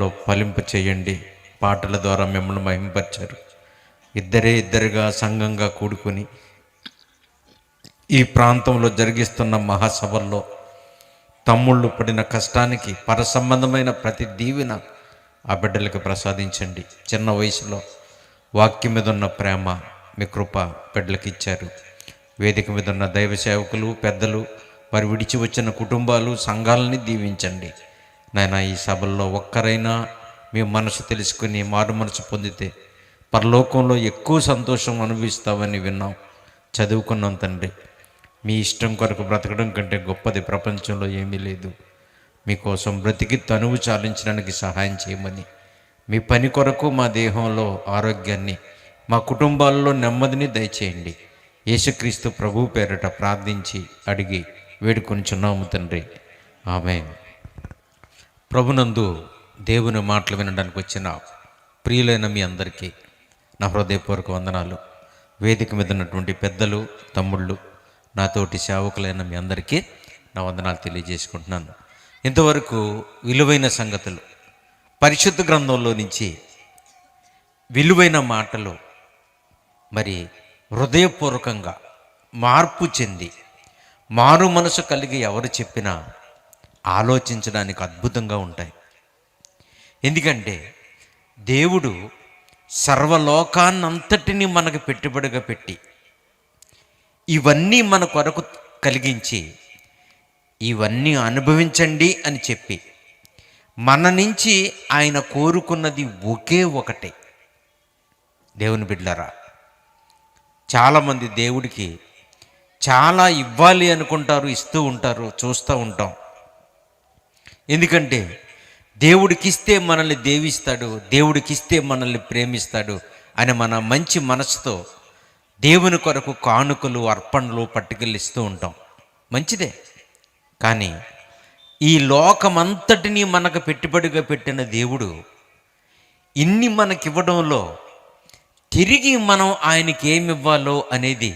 హృదయాల్లో ఫలింప చేయండి. పాటల ద్వారా మిమ్మల్ని మహింపరిచారు. ఇద్దరుగా సంఘంగా కూడుకుని ఈ ప్రాంతంలో జరిగిస్తున్న మహాసభల్లో తమ్ముళ్ళు పడిన కష్టానికి పరసంబంధమైన ప్రతి దీవెన ఆ బిడ్డలకు ప్రసాదించండి. చిన్న వయసులో వాక్యం మీద ఉన్న ప్రేమ మీ కృప బిడ్డలకు ఇచ్చారు. వేదిక మీద ఉన్న దైవ సేవకులు, పెద్దలు, వారు విడిచి వచ్చిన కుటుంబాలు, సంఘాలని దీవించండి నాయన. ఈ సభల్లో ఒక్కరైనా మీ మనసు తెలుసుకుని మారు మనసు పొందితే పరలోకంలో ఎక్కువ సంతోషం అనుభవిస్తామని విన్నాం, చదువుకున్నాం తండ్రి. మీ ఇష్టం కొరకు బ్రతకడం కంటే గొప్పది ప్రపంచంలో ఏమీ లేదు. మీకోసం బ్రతికి తనువు చాలించడానికి సహాయం చేయమని, మీ పని కొరకు మా దేహంలో ఆరోగ్యాన్ని, మా కుటుంబాల్లో నెమ్మదిని దయచేయండి. యేసుక్రీస్తు ప్రభు పేరట ప్రార్థించి అడిగి వేడుకొనిచున్నాము తండ్రి, ఆమేన్. ప్రభునందు దేవుని మాటలు వినడానికి వచ్చిన ప్రియులైన మీ అందరికీ నా హృదయపూర్వక వందనాలు. వేదిక మీద ఉన్నటువంటి పెద్దలు, తమ్ముళ్ళు, నాతోటి సేవకులైన మీ అందరికీ నా వందనాలు తెలియజేసుకుంటున్నాను. ఇంతవరకు విలువైన సంగతులు పరిశుద్ధ గ్రంథంలో నుంచి విలువైన మాటలు మరి హృదయపూర్వకంగా మార్పు చెంది మారు మనసు కలిగి ఎవరు చెప్పినా ఆలోచించడానికి అద్భుతంగా ఉంటాయి. ఎందుకంటే దేవుడు సర్వలోకాన్నంతటినీ మనకు పెట్టుబడిగా పెట్టి ఇవన్నీ మన కొరకు కలిగించి ఇవన్నీ అనుభవించండి అని చెప్పి మన నుంచి ఆయన కోరుకున్నది ఒకే ఒకటే. దేవుని బిడ్డలారా, చాలామంది దేవుడికి చాలా ఇవ్వాలి అనుకుంటారు, ఇస్తూ ఉంటారు, చూస్తూ ఉంటాం. ఎందుకంటే దేవుడికిస్తే మనల్ని దీవిస్తాడు, దేవుడికిస్తే మనల్ని ప్రేమిస్తాడు అని మన మంచి మనసుతో దేవుని కొరకు కానుకలు, అర్పణలు పట్టుకెళ్ళిస్తూ ఉంటాం. మంచిదే. కానీ ఈ లోకమంతటినీ మనకు పెట్టుబడిగా పెట్టిన దేవుడు ఇన్ని మనకివ్వడంలో తిరిగి మనం ఆయనకి ఏమి ఇవ్వాలో అనేది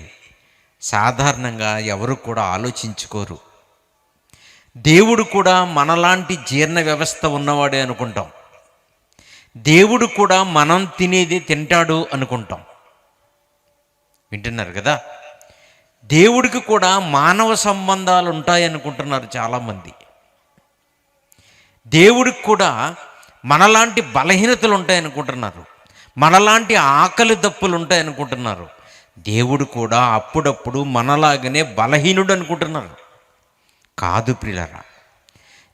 సాధారణంగా ఎవరు కూడా ఆలోచించుకోరు. దేవుడు కూడా మనలాంటి జీర్ణ వ్యవస్థ ఉన్నవాడే అనుకుంటాం. దేవుడు కూడా మనం తినేది తింటాడు అనుకుంటాం. వింటున్నారు కదా? దేవుడికి కూడా మానవ సంబంధాలు ఉంటాయనుకుంటున్నారు చాలామంది. దేవుడికి కూడా మనలాంటి బలహీనతలు ఉంటాయనుకుంటున్నారు, మనలాంటి ఆకలి దప్పులు ఉంటాయనుకుంటున్నారు. దేవుడు కూడా అప్పుడప్పుడు మనలాగనే బలహీనుడు అనుకుంటున్నారు. కాదు ప్రియులారా,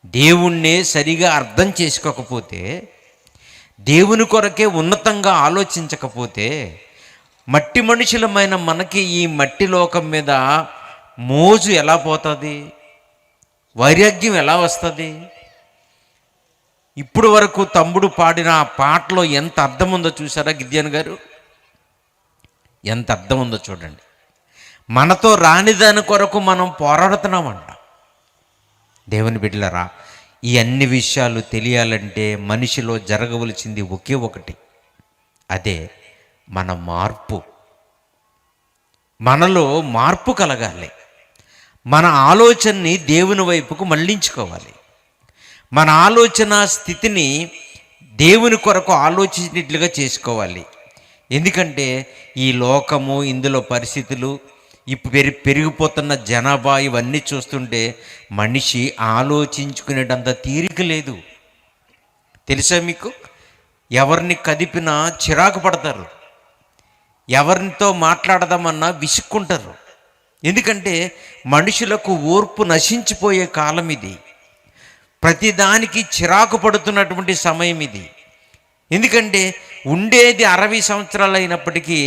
దేవుణ్ణే సరిగా అర్థం చేసుకోకపోతే, దేవుని కొరకే ఉన్నతంగా ఆలోచించకపోతే మట్టి మనుషులమైన మనకి ఈ మట్టి లోకం మీద మోజు ఎలా పోతుంది? వైరాగ్యం ఎలా వస్తుంది? ఇప్పుడు వరకు తమ్ముడు పాడిన ఆ పాటలో ఎంత అర్థం ఉందో చూసారా గిద్యోను గారు? ఎంత అర్థం ఉందో చూడండి. మనతో రాని దాని కొరకు మనం పోరాడుతున్నామంట. దేవుని బిడ్డలారా, ఈ అన్ని విషయాలు తెలియాలంటే మనిషిలో జరగవలసింది ఒకే ఒకటి, అదే మన మార్పు. మనలో మార్పు కలగాలి. మన ఆలోచనని దేవుని వైపుకు మళ్ళించుకోవాలి. మన ఆలోచన స్థితిని దేవుని కొరకు ఆలోచించినట్లుగా చేసుకోవాలి. ఎందుకంటే ఈ లోకము, ఇందులో పరిస్థితులు, ఇప్పుడు పెరిగిపోతున్న జనాభా, ఇవన్నీ చూస్తుంటే మనిషి ఆలోచించుకునేటంత తీరిక లేదు. తెలుసా మీకు? ఎవరిని కదిపినా చిరాకు పడతారు, ఎవరితో మాట్లాడదామన్నా విసుక్కుంటారు. ఎందుకంటే మనుషులకు ఓర్పు నశించిపోయే కాలం ఇది. ప్రతిదానికి చిరాకు పడుతున్నటువంటి సమయం ఇది. ఎందుకంటే ఉండేది 60 సంవత్సరాలు అయినప్పటికీ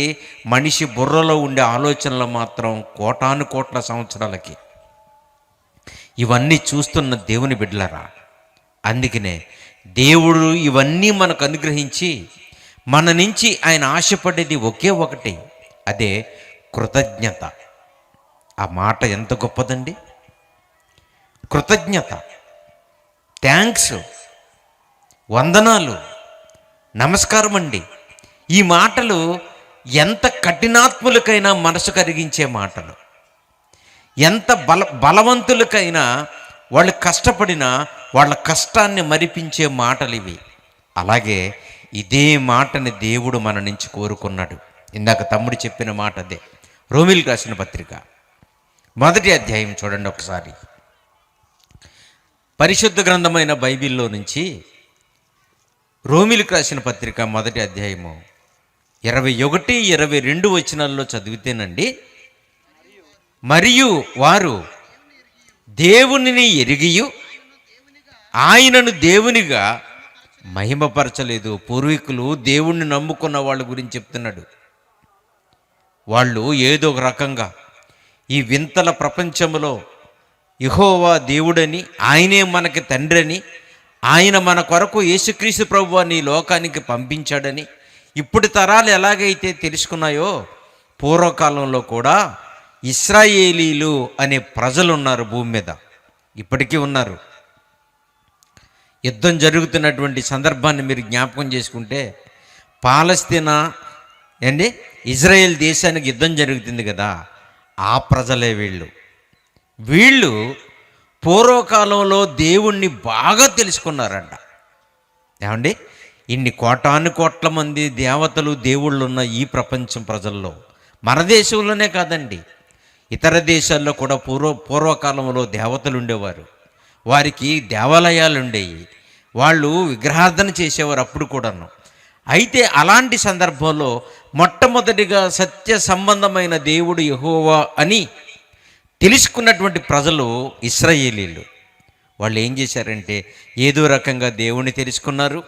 మనిషి బుర్రలో ఉండే ఆలోచనలు మాత్రం కోటాను కోట్ల సంవత్సరాలకి. ఇవన్నీ చూస్తున్న దేవుని బిడ్డలారా, అందుకనే దేవుడు ఇవన్నీ మనకు అనుగ్రహించి మన నుంచి ఆయన ఆశపడేది ఒకే ఒకటి, అదే కృతజ్ఞత. ఆ మాట ఎంత గొప్పదండి! కృతజ్ఞత, థ్యాంక్స్, వందనాలు, నమస్కారం అండి. ఈ మాటలు ఎంత కఠినాత్ములకైనా మనసు కరిగించే మాటలు. ఎంత బలవంతులకైనా వాళ్ళు కష్టపడినా వాళ్ళ కష్టాన్ని మరిపించే మాటలు ఇవి. అలాగే ఇదే మాటని దేవుడు మన నుంచి కోరుకున్నాడు. ఇందాక తమ్ముడు చెప్పిన మాట అదే. రోమీయులకు రాసిన పత్రిక 1వ అధ్యాయం చూడండి ఒకసారి. పరిశుద్ధ గ్రంథమైన బైబిల్లో నుంచి రోమీయులకు రాసిన పత్రిక 1వ అధ్యాయము 21, 22 వచనాల్లో చదివితేనండి, మరియు వారు దేవునిని ఎరిగియు ఆయనను దేవునిగా మహిమపరచలేదు. పూర్వీకులు దేవుణ్ణి నమ్ముకున్న వాళ్ళ గురించి చెప్తున్నాడు. వాళ్ళు ఏదో ఒక రకంగా ఈ వింతల ప్రపంచంలో యెహోవా దేవుడని, ఆయనే మనకి తండ్రని, ఆయన మన కొరకు యేసుక్రీస్తు ప్రభువుని లోకానికి పంపించాడని ఇప్పుడు తరాలు ఎలాగైతే తెలుసుకున్నాయో, పూర్వకాలంలో కూడా ఇశ్రాయేలీలు అనే ప్రజలు ఉన్నారు భూమి మీద, ఇప్పటికీ ఉన్నారు. యుద్ధం జరుగుతున్నటువంటి సందర్భాన్ని మీరు జ్ఞాపకం చేసుకుంటే, పాలస్తీనా ఇజ్రాయెల్ దేశానికి యుద్ధం జరుగుతుంది కదా, ఆ ప్రజలే వీళ్ళు పూర్వకాలంలో దేవుణ్ణి బాగా తెలుసుకున్నారంట. ఏమండి, ఇన్ని కోటాను కోట్ల మంది దేవతలు దేవుళ్ళు ఉన్న ఈ ప్రపంచం ప్రజల్లో, మన దేశంలోనే కాదండి, ఇతర దేశాల్లో కూడా పూర్వకాలంలో దేవతలు ఉండేవారు. వారికి దేవాలయాలు ఉండేవి, వాళ్ళు విగ్రహార్థన చేసేవారు అప్పుడు కూడాను. అయితే అలాంటి సందర్భంలో మొట్టమొదటిగా సత్య సంబంధమైన దేవుడు యెహోవా అని తెలుసుకున్నటువంటి ప్రజలు ఇశ్రాయేలీలు. వాళ్ళు ఏం చేశారంటే, ఏదో రకంగా దేవుణ్ణి తెలుసుకున్నారు,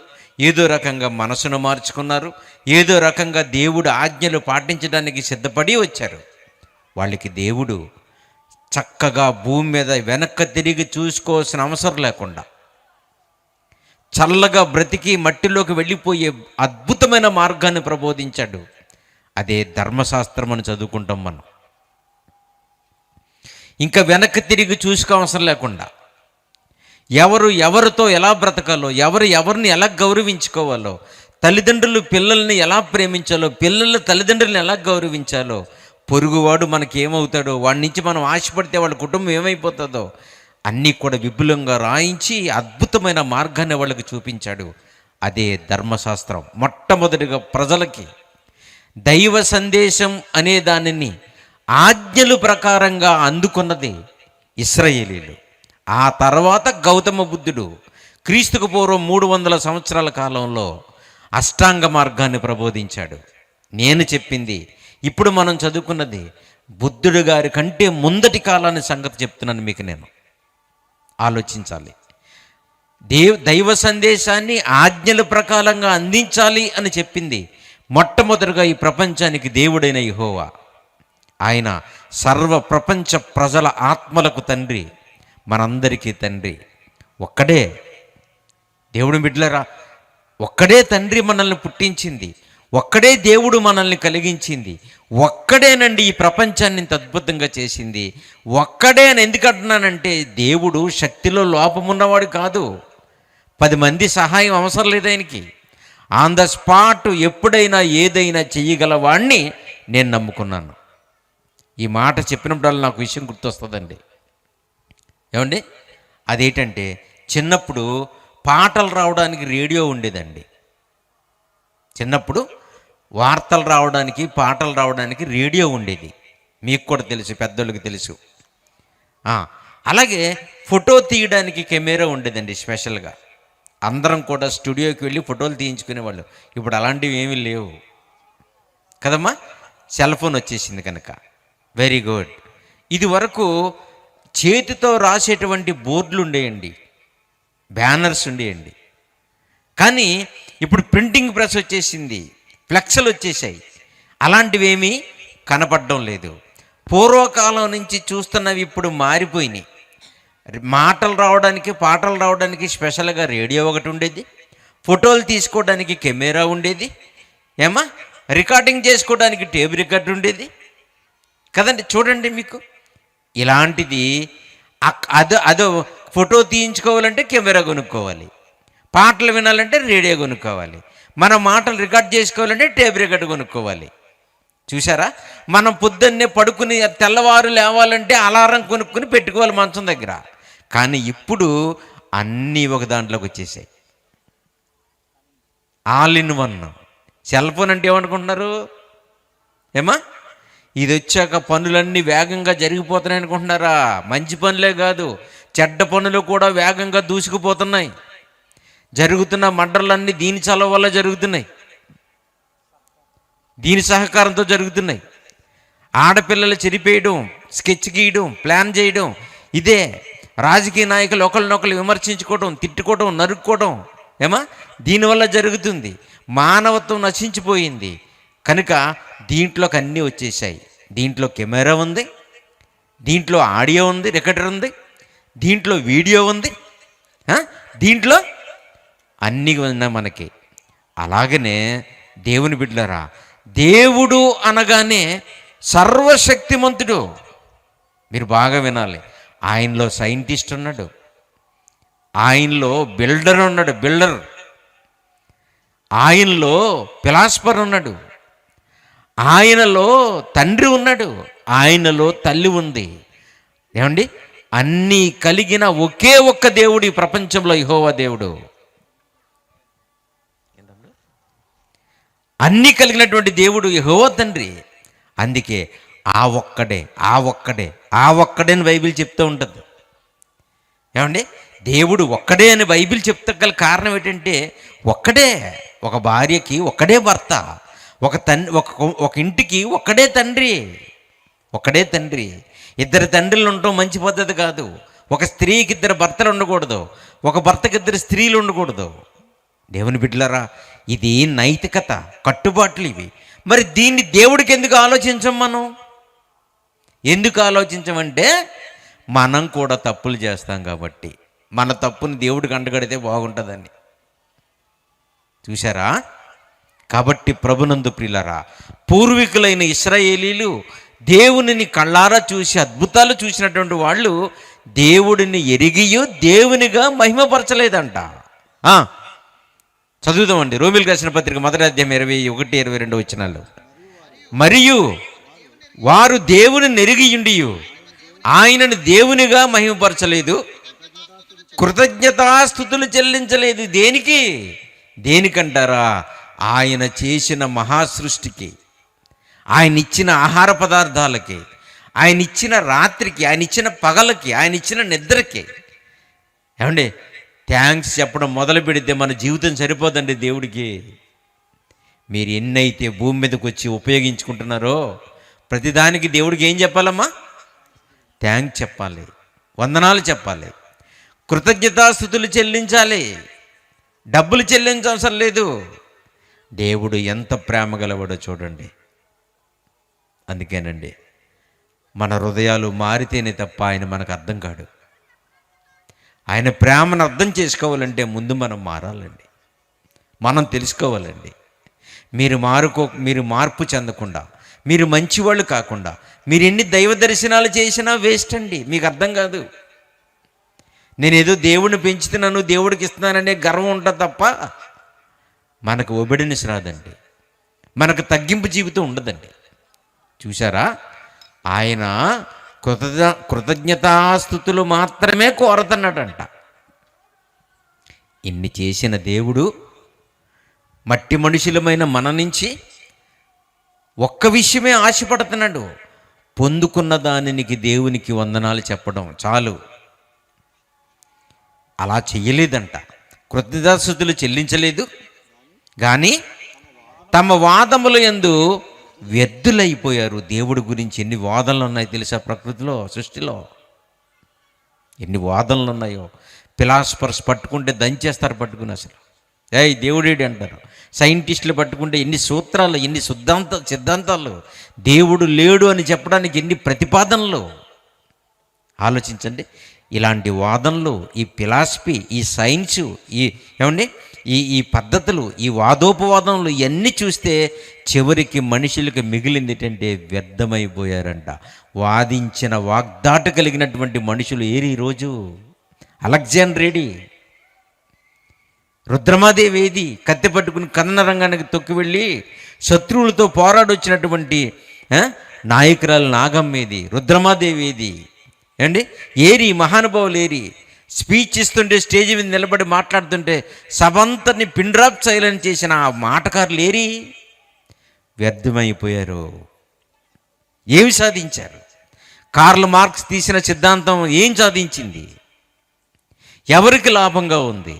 ఏదో రకంగా మనసును మార్చుకున్నారు, ఏదో రకంగా దేవుడు ఆజ్ఞలు పాటించడానికి సిద్ధపడి వచ్చారు. వాళ్ళకి దేవుడు చక్కగా భూమి మీద వెనక్కి తిరిగి చూసుకోవాల్సిన అవసరం లేకుండా చల్లగా బ్రతికి మట్టిలోకి వెళ్ళిపోయే అద్భుతమైన మార్గాన్ని ప్రబోధించాడు. అదే ధర్మశాస్త్రం అని చదువుకుంటాం మనం. ఇంకా వెనక్కి తిరిగి చూసుకోవసరం లేకుండా ఎవరితో ఎలా బ్రతకాలో, ఎవరిని ఎలా గౌరవించుకోవాలో, తల్లిదండ్రులు పిల్లల్ని ఎలా ప్రేమించాలో, పిల్లలు తల్లిదండ్రులను ఎలా గౌరవించాలో, పొరుగువాడు మనకి ఏమవుతాడో, వాడి నుంచి మనం ఆశపడితే వాళ్ళ కుటుంబం ఏమైపోతుందో అన్నీ కూడా విపులంగా రాయించి అద్భుతమైన మార్గాన్ని వాళ్ళకి చూపించాడు. అదే ధర్మశాస్త్రం. మొట్టమొదటిగా ప్రజలకి దైవ సందేశం అనే దానిని ఆజ్ఞలు ప్రకారంగా అందుకున్నది ఇశ్రాయేలీలు. ఆ తర్వాత గౌతమ బుద్ధుడు క్రీస్తుకు పూర్వం 300 సంవత్సరాల కాలంలో అష్టాంగ మార్గాన్ని ప్రబోధించాడు. నేను చెప్పింది, ఇప్పుడు మనం చదువుకున్నది బుద్ధుడు గారి కంటే ముందటి కాలాన్ని సంగతి చెప్తున్నాను మీకు. నేను ఆలోచించాలి. దైవ సందేశాన్ని ఆజ్ఞల ప్రకారంగా అందించాలి అని చెప్పింది మొట్టమొదటిగా ఈ ప్రపంచానికి దేవుడైన యెహోవా. ఆయన సర్వ ప్రపంచ ప్రజల ఆత్మలకు తండ్రి, మనందరికీ తండ్రి. ఒక్కడే దేవుడు బిడ్డలారా, ఒక్కడే తండ్రి మనల్ని పుట్టించింది, ఒక్కడే దేవుడు మనల్ని కలిగించింది, ఒక్కడేనండి ఈ ప్రపంచాన్ని ఇంత అద్భుతంగా చేసింది. ఒక్కడే అని ఎందుకు అంటున్నానంటే, దేవుడు శక్తిలో లోపమున్నవాడు కాదు. 10 మంది సహాయం అవసరం లేదు ఆయనకి. ఆన్ ద స్పాట్ ఎప్పుడైనా ఏదైనా చెయ్యగలవాడిని నేను నమ్ముకున్నాను. ఈ మాట చెప్పినప్పుడల్లా నాకు విషయం గుర్తొస్తుందండి. ఏమండి, అదేంటంటే, చిన్నప్పుడు పాటలు రావడానికి రేడియో ఉండేదండి. చిన్నప్పుడు వార్తలు రావడానికి, పాటలు రావడానికి రేడియో ఉండేది. మీకు కూడా తెలుసు, పెద్దోళ్ళకి తెలుసు. అలాగే ఫోటో తీయడానికి కెమెరా ఉండేదండి స్పెషల్గా. అందరం కూడా స్టూడియోకి వెళ్ళి ఫోటోలు తీయించుకునేవాళ్ళు. ఇప్పుడు అలాంటివి ఏమీ లేవు కదమ్మా, సెల్ ఫోన్ వచ్చేసింది కనుక. Very good. ఇది వరకు చేతితో రాసేటువంటి బోర్డులు ఉండేయండి, బ్యానర్స్ ఉండేయండి. కానీ ఇప్పుడు ప్రింటింగ్ ప్రెస్ వచ్చేసింది, ఫ్లెక్స్లు వచ్చేసాయి. అలాంటివి ఏమీ కనపడడం లేదు. పూర్వకాలం నుంచి చూస్తున్నవి ఇప్పుడు మారిపోయినాయి. మాటలు రావడానికి, పాటలు రావడానికి స్పెషల్గా రేడియో ఒకటి ఉండేది, ఫోటోలు తీసుకోవడానికి కెమెరా ఉండేది, రికార్డింగ్ చేసుకోవడానికి టేప్ రికార్డు ఉండేది కదండి. చూడండి మీకు ఇలాంటిది. అదో ఫోటో తీయించుకోవాలంటే కెమెరా కొనుక్కోవాలి, పాటలు వినాలంటే రేడియో కొనుక్కోవాలి, మన మాటలు రికార్డ్ చేసుకోవాలంటే టేప్ రికార్డు కొనుక్కోవాలి. చూసారా, మనం పొద్దున్నే పడుకుని తెల్లవారు లేవాలంటే అలారం కొనుక్కుని పెట్టుకోవాలి మంచం దగ్గర. కానీ ఇప్పుడు అన్నీ ఒక దాంట్లోకి వచ్చేసాయి. All in one. Cell phone అంటే ఏమనుకుంటున్నారు? ఏమా, ఇది వచ్చాక పనులన్నీ వేగంగా జరిగిపోతున్నాయి అనుకుంటున్నారా? మంచి పనులే కాదు, చెడ్డ పనులు కూడా వేగంగా దూసుకుపోతున్నాయి. జరుగుతున్న మర్డర్లన్నీ దీని చలవ వల్ల జరుగుతున్నాయి, దీని సహకారంతో జరుగుతున్నాయి. ఆడపిల్లలు చెరిపేయడం, స్కెచ్ గీయడం, ప్లాన్ చేయడం, ఇదే. రాజకీయ నాయకులు ఒకరినొకరు విమర్శించుకోవడం, తిట్టుకోవడం, నరుక్కోవడం, ఏమా, దీనివల్ల జరుగుతుంది. మానవత్వం నశించిపోయింది కనుక దీంట్లోకి అన్నీ వచ్చేసాయి. దీంట్లో కెమెరా ఉంది, దీంట్లో ఆడియో ఉంది, రికార్డర్ ఉంది, దీంట్లో వీడియో ఉంది, దీంట్లో అన్నీ ఉన్నాయి మనకి. అలాగనే దేవుని బిడ్డలారా, దేవుడు అనగానే సర్వశక్తిమంతుడు. మీరు బాగా వినాలి. ఆయనలో సైంటిస్ట్ ఉన్నాడు, ఆయనలో బిల్డర్ ఉన్నాడు, బిల్డర్. ఆయనలో ఫిలాసఫర్ ఉన్నాడు, ఆయనలో తండ్రి ఉన్నాడు, ఆయనలో తల్లి ఉంది. ఏమండి, అన్నీ కలిగిన ఒకే ఒక్క దేవుడు ఈ ప్రపంచంలో యెహోవా దేవుడు. అన్నీ కలిగినటువంటి దేవుడు యెహోవా తండ్రి. అందుకే ఆ ఒక్కడే ఆ ఒక్కడే ఆ ఒక్కడే అని బైబిల్ చెప్తూ ఉంటుంది. ఏమండి, దేవుడు ఒక్కడే అని బైబిల్ చెప్తా గల కారణం ఏంటంటే, ఒక్కడే. ఒక భార్యకి ఒక్కడే భర్త, ఒక ఇంటికి ఒక్కడే తండ్రి, ఒక్కడే తండ్రి. ఇద్దరు తండ్రులు ఉండటం మంచి పద్ధతి కాదు. ఒక స్త్రీకి ఇద్దరు భర్తలు ఉండకూడదు, ఒక భర్తకి ఇద్దరు స్త్రీలు ఉండకూడదు. దేవుని బిడ్డలారా, ఇది నైతికత, కట్టుబాట్లు ఇవి. మరి దీన్ని దేవుడికి ఎందుకు ఆలోచించం? మనం ఎందుకు ఆలోచించమంటే, మనం కూడా తప్పులు చేస్తాం కాబట్టి. మన తప్పుని దేవుడికి అంటగడితే బాగుంటుందని. చూసారా? కాబట్టి ప్రభునందు ప్రియులారా, పూర్వీకులైన ఇశ్రాయేలీలు దేవునిని కళ్ళారా చూసి అద్భుతాలు చూసినటువంటి వాళ్ళు దేవుడిని ఎరిగియో దేవునిగా మహిమపరచలేదంట. చదువుదామండి, రోమీయులకు రాసిన పత్రిక 1వ అధ్యాయం 21-22 వచనాలు. మరియు వారు దేవుని నెరిగియుండి ఆయనను దేవునిగా మహిమపరచలేదు, కృతజ్ఞతాస్తుతులు చెల్లించలేదు. దేనికంటారా? ఆయన చేసిన మహాసృష్టికి, ఆయన ఇచ్చిన ఆహార పదార్థాలకి, ఆయన ఇచ్చిన రాత్రికి, ఆయన ఇచ్చిన పగలకి, ఆయన ఇచ్చిన నిద్రకి. ఏమండి, థ్యాంక్స్ చెప్పడం మొదలు పెడితే మన జీవితం సరిపోదండి దేవుడికి. మీరు ఎన్నైతే భూమి మీదకి వచ్చి ఉపయోగించుకుంటున్నారో ప్రతిదానికి దేవుడికి ఏం చెప్పాలమ్మా? థ్యాంక్స్ చెప్పాలి, వందనాలు చెప్పాలి, కృతజ్ఞతాస్తుతులు చెల్లించాలి. డబ్బులు చెల్లించవసరం లేదు. దేవుడు ఎంత ప్రేమ గలవాడో చూడండి. అందుకేనండి మన హృదయాలు మారితేనే తప్ప ఆయన మనకు అర్థం కాడు. ఆయన ప్రేమను అర్థం చేసుకోవాలంటే ముందు మనం మారాలండి, మనం తెలుసుకోవాలండి. మీరు మార్పు చెందకుండా, మీరు మంచివాళ్ళు కాకుండా, మీరు ఎన్ని దైవ దర్శనాలు చేసినా వేస్ట్ అండి. మీకు అర్థం కాదు. నేనేదో దేవుడిని పెంచుతున్నాను, దేవుడికి ఇస్తున్నాననే గర్వం ఉంటుంది తప్ప మనకు ఒబెడినెస్ రాదండి, మనకు తగ్గింపు జీవితం ఉండదండి. చూసారా? ఆయన కృతజ్ఞతాస్తుతులు మాత్రమే కోరుతున్నాడంట. ఇన్ని చేసిన దేవుడు మట్టి మనుషులమైన మన నుంచి ఒక్క విషయమే ఆశపడుతున్నాడు, పొందుకున్న దానికి దేవునికి వందనాలు చెప్పడం చాలు. అలా చెయ్యలేదంట, కృతజ్ఞతాస్తుతులు చెల్లించలేదు. కానీ తమ వాదముల యందు వ్యర్థులైపోయారు. దేవుడి గురించి ఎన్ని వాదనలు ఉన్నాయో తెలుసా? ప్రకృతిలో, సృష్టిలో ఎన్ని వాదనలు ఉన్నాయో. ఫిలాసఫర్స్ పట్టుకుంటే దంచేస్తారు పట్టుకుని. అసలు దేవుడేడి అంటారు. సైంటిస్టులు పట్టుకుంటే ఎన్ని సూత్రాలు, ఎన్ని సిద్ధాంతాలు. దేవుడు లేడు అని చెప్పడానికి ఎన్ని ప్రతిపాదనలు. ఆలోచించండి. ఇలాంటి వాదనలు, ఈ ఫిలాసఫీ, ఈ సైన్సు, ఈ పద్ధతులు, ఈ వాదోపవాదనలు ఇవన్నీ చూస్తే చివరికి మనుషులకు మిగిలింది ఏంటంటే వ్యర్థమైపోయారంట. వాదించిన వాగ్దాట కలిగినటువంటి మనుషులు ఏరి ఈరోజు? అలెగ్జాండర్, రుద్రమాదేవి ఏది? కత్తి పట్టుకుని కథన రంగానికి తొక్కి వెళ్ళి శత్రువులతో పోరాడొచ్చినటువంటి నాయకురాలు నాగమ్మేది, రుద్రమాదేవి ఏది? ఏరి మహానుభావులు ఏరి? స్పీచ్ ఇస్తుంటే స్టేజ్ మీద నిలబడి మాట్లాడుతుంటే సభంతని పిన్ డ్రాప్ సైలెంట్ చేసిన ఆ మాటకారులు ఏరి వ్యర్థమైపోయారు. ఏమి సాధించారు? కార్ల్ మార్క్స్ తీసిన సిద్ధాంతం ఏం సాధించింది? ఎవరికి లాభంగా ఉంది?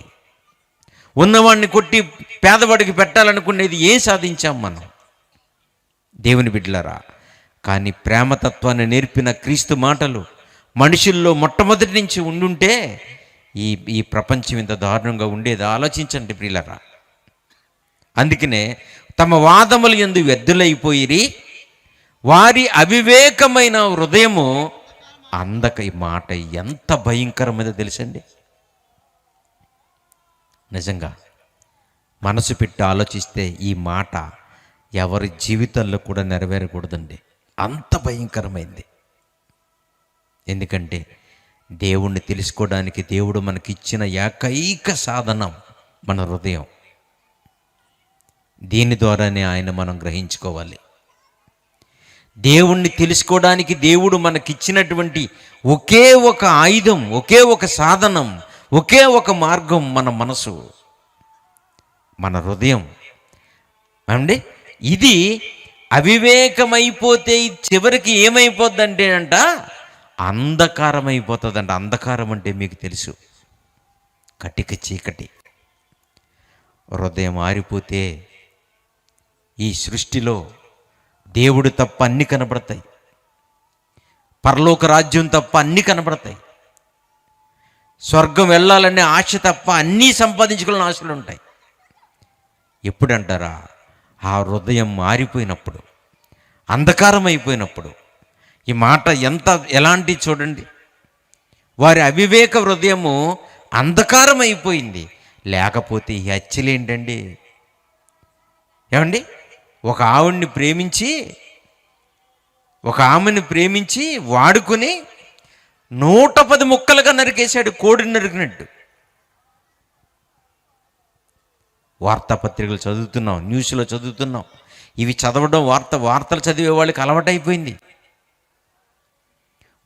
ఉన్నవాడిని కొట్టి పేదవాడికి పెట్టాలనుకునేది ఏం సాధించాం మనం? దేవుని బిడ్డలారా, కానీ ప్రేమతత్వాన్ని నేర్పిన క్రీస్తు మాటలు మనుషుల్లో మొట్టమొదటి నుంచి ఉండుంటే ఈ ప్రపంచం ఇంత దారుణంగా ఉండేది. ఆలోచించండి ప్రియులారా. అందుకనే తమ వాదములు యందు వ్యర్థులైపోయిరి, వారి అవివేకమైన హృదయము అందక. ఈ మాట ఎంత భయంకరమైనదో తెలుసండి. నిజంగా మనసు పెట్టి ఆలోచిస్తే ఈ మాట ఎవరి జీవితాల్లో కూడా నెరవేరకూడదండి. అంత భయంకరమైంది. ఎందుకంటే దేవుణ్ణి తెలుసుకోవడానికి దేవుడు మనకిచ్చిన ఏకైక సాధనం మన హృదయం. దీని ద్వారానే ఆయన మనం గ్రహించుకోవాలి. దేవుణ్ణి తెలుసుకోవడానికి దేవుడు మనకిచ్చినటువంటి ఒకే ఒక ఆయుధం, ఒకే ఒక సాధనం, ఒకే ఒక మార్గం మన మనసు, మన హృదయం అండి. ఇది అవివేకమైపోతే చివరికి ఏమైపోద్దంటే అంధకారం అయిపోతుందంట. అంధకారం అంటే మీకు తెలుసు, కటిక చీకటి. హృదయం ఆరిపోతే ఈ సృష్టిలో దేవుడు తప్ప అన్నీ కనబడతాయి, పరలోక రాజ్యం తప్ప అన్నీ కనబడతాయి, స్వర్గం వెళ్ళాలనే ఆశ తప్ప అన్నీ సంపాదించుకోవాలని ఆశలు ఉంటాయి. ఎప్పుడంటారా? ఆ హృదయం మారిపోయినప్పుడు, అంధకారం అయిపోయినప్పుడు. ఈ మాట ఎలాంటి చూడండి. వారి అవివేక హృదయము అంధకారం అయిపోయింది. లేకపోతే ఈ హత్యలేంటండి? ఏమండి, ఒక ఆమెని ప్రేమించి వాడుకుని 110 ముక్కలుగా నరికేశాడు, కోడిని నరికినట్టు. వార్తాపత్రికలు చదువుతున్నాం, న్యూస్లో చదువుతున్నాం. ఇవి చదవడం వార్తలు చదివే వాళ్ళకి అలవాటైపోయింది.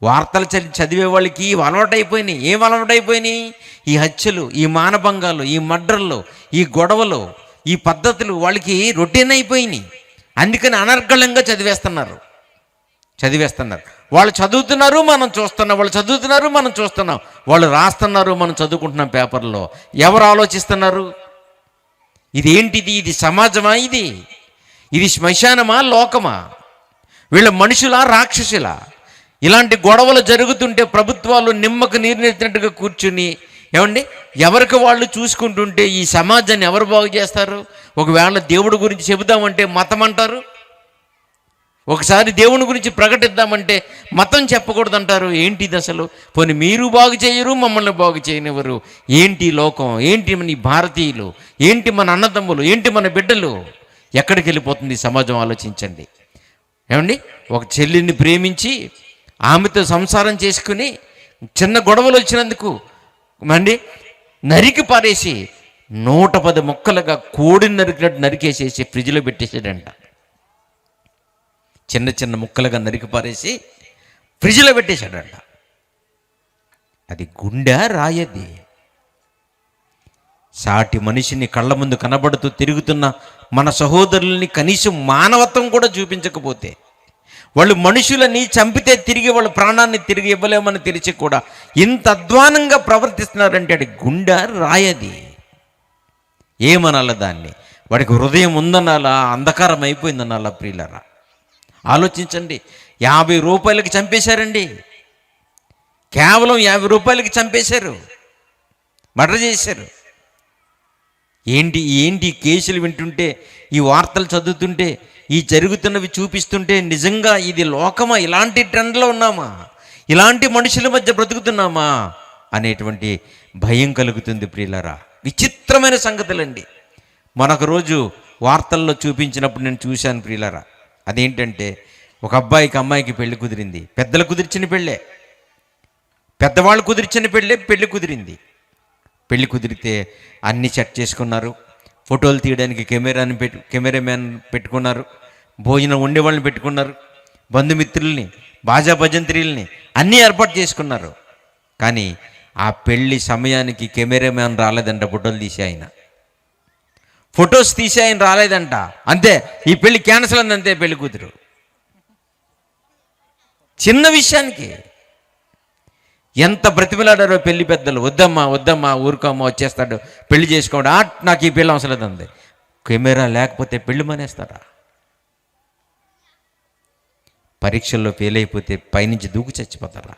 వార్తలు చదివే వాళ్ళకి అలవాటైపోయినాయి. ఏం అలవాటైపోయినాయి? ఈ హత్యలు, ఈ మానభంగాలు, ఈ మర్డర్లు, ఈ గొడవలు, ఈ పద్ధతులు వాళ్ళకి రొటీన్ అయిపోయినాయి. అందుకని అనర్గళంగా చదివేస్తున్నారు. వాళ్ళు చదువుతున్నారు, మనం చూస్తున్నాం. వాళ్ళు చదువుతున్నారు, మనం చూస్తున్నాం. వాళ్ళు రాస్తున్నారు, మనం చదువుకుంటున్నాం పేపర్లో. ఎవరు ఆలోచిస్తున్నారు? ఇదేంటిది? ఇది సమాజమా? ఇది శ్మశానమా, లోకమా? వీళ్ళ మనుషులా, రాక్షసులా? ఇలాంటి గొడవలు జరుగుతుంటే ప్రభుత్వాలు నిమ్మకు నీరునెత్తినట్టుగా కూర్చుని ఏమండి ఎవరికి వాళ్ళు చూసుకుంటుంటే ఈ సమాజాన్ని ఎవరు బాగు చేస్తారు? ఒకవేళ దేవుడి గురించి చెబుదామంటే మతం అంటారు, ఒకసారి దేవుని గురించి ప్రకటిద్దామంటే మతం చెప్పకూడదంటారు. ఏంటిది అసలు? పోనీ మీరు బాగు చేయరు, మమ్మల్ని బాగు చేయనివ్వరు. ఏంటి లోకం? ఏంటి మన భారతీయులు? ఏంటి మన అన్నదమ్ములు? ఏంటి మన బిడ్డలు? ఎక్కడికి వెళ్ళిపోతుంది సమాజం? ఆలోచించండి. ఏమండి, ఒక చెల్లిని ప్రేమించి ఆమెతో సంసారం చేసుకుని చిన్న గొడవలు వచ్చినందుకు అండి నరికి పారేసి 110 ముక్కలుగా కోడిని నరికినట్టు నరికేసేసి ఫ్రిడ్జ్లో పెట్టేసాడంట. చిన్న చిన్న ముక్కలుగా నరికి పారేసి ఫ్రిడ్జ్లో పెట్టేశాడంట. అది గుండె రాయది. సాటి మనిషిని కళ్ళ ముందు కనబడుతూ తిరుగుతున్న మన సహోదరుల్ని కనీసం మానవత్వం కూడా చూపించకపోతే, వాళ్ళు మనుషులని చంపితే తిరిగి వాళ్ళ ప్రాణాన్ని తిరిగి ఇవ్వలేమని తెలిసి కూడా ఇంత అధ్వానంగా ప్రవర్తిస్తున్నారంటే అది గుండె రాయది. ఏమనాల దాన్ని? వాడికి హృదయం ఉందనాలా, అంధకారం అయిపోయిందనాలా? ప్రియులారా ఆలోచించండి. 50 రూపాయలకి చంపేశారండి. కేవలం 50 రూపాయలకి చంపేశారు, మర్డర్ చేశారు. ఏంటి కేసులు వింటుంటే, ఈ వార్తలు చదువుతుంటే, ఈ జరుగుతున్నవి చూపిస్తుంటే నిజంగా ఇది లోకమా? ఇలాంటి ట్రెండ్లో ఉన్నామా? ఇలాంటి మనుషుల మధ్య బ్రతుకుతున్నామా అనేటువంటి భయం కలుగుతుంది ప్రియులారా. విచిత్రమైన సంగతులండి. మనొక రోజు వార్తల్లో చూపించినప్పుడు నేను చూశాను ప్రియులారా. అదేంటంటే ఒక అబ్బాయికి అమ్మాయికి పెళ్లి కుదిరింది. పెద్దలు కుదిర్చిన పెళ్ళే, పెద్దవాళ్ళు కుదిర్చిన పెళ్ళి కుదిరింది. పెళ్లి కుదిరితే అన్నీ సెట్ చేసుకున్నారు. ఫోటోలు తీయడానికి కెమెరామ్యాన్ పెట్టుకున్నారు. భోజనం వండేవాళ్ళని పెట్టుకున్నారు. బంధుమిత్రుల్ని, బాజా భజంత్రీల్ని అన్నీ ఏర్పాటు చేసుకున్నారు. కానీ ఆ పెళ్లి సమయానికి కెమెరామ్యాన్ రాలేదంట, ఫొటోస్ తీసి ఆయన రాలేదంట. అంతే, ఈ పెళ్లి క్యాన్సిల్ అంది, అంతే పెళ్లి కూతురు. చిన్న విషయానికి ఎంత బ్రతిమలాడారో పెళ్లి పెద్దలు. వద్దమ్మా వద్దమ్మా, ఊరుకోమ్మా, వచ్చేస్తాడు, పెళ్లి చేసుకోండి, నాకు ఈ పెళ్ళి అవసరం లేదంది. కెమెరా లేకపోతే పెళ్లి మానేస్తారా? పరీక్షల్లో ఫెయిల్ అయిపోతే పైనుంచి దూకు చచ్చిపోతారా?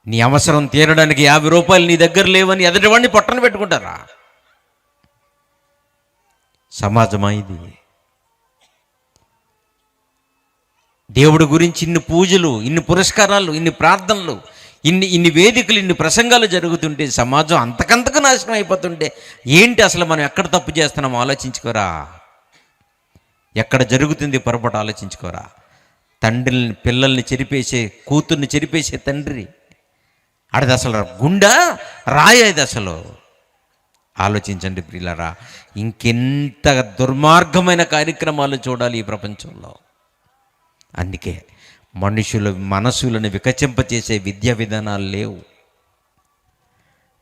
నీ అవసరం తీరడానికి 50 రూపాయలు నీ దగ్గర లేవని ఎదుటివాడిని పొట్టన పెట్టుకుంటారా? సమాజమా ఇది? దేవుడి గురించి ఇన్ని పూజలు, ఇన్ని పురస్కారాలు, ఇన్ని ప్రార్థనలు, ఇన్ని వేదికలు, ఇన్ని ప్రసంగాలు జరుగుతుంటే సమాజం అంతకంతకు నాశనం అయిపోతుంటే ఏంటి అసలు మనం ఎక్కడ తప్పు చేస్తున్నాం ఆలోచించుకోరా? ఎక్కడ జరుగుతుంది పొరపాటు ఆలోచించుకోరా? తండ్రిని, పిల్లల్ని చెరిపేసే, కూతుర్ని చెరిపేసే తండ్రి అది అసలు గుండా రాయేది అసలు. ఆలోచించండి ప్రియులారా, ఇంకెంత దుర్మార్గమైన కార్యక్రమాలు చూడాలి ఈ ప్రపంచంలో. అందుకే మనుషుల మనసులను వికచింపచేసే విద్యా విధానాలు లేవు,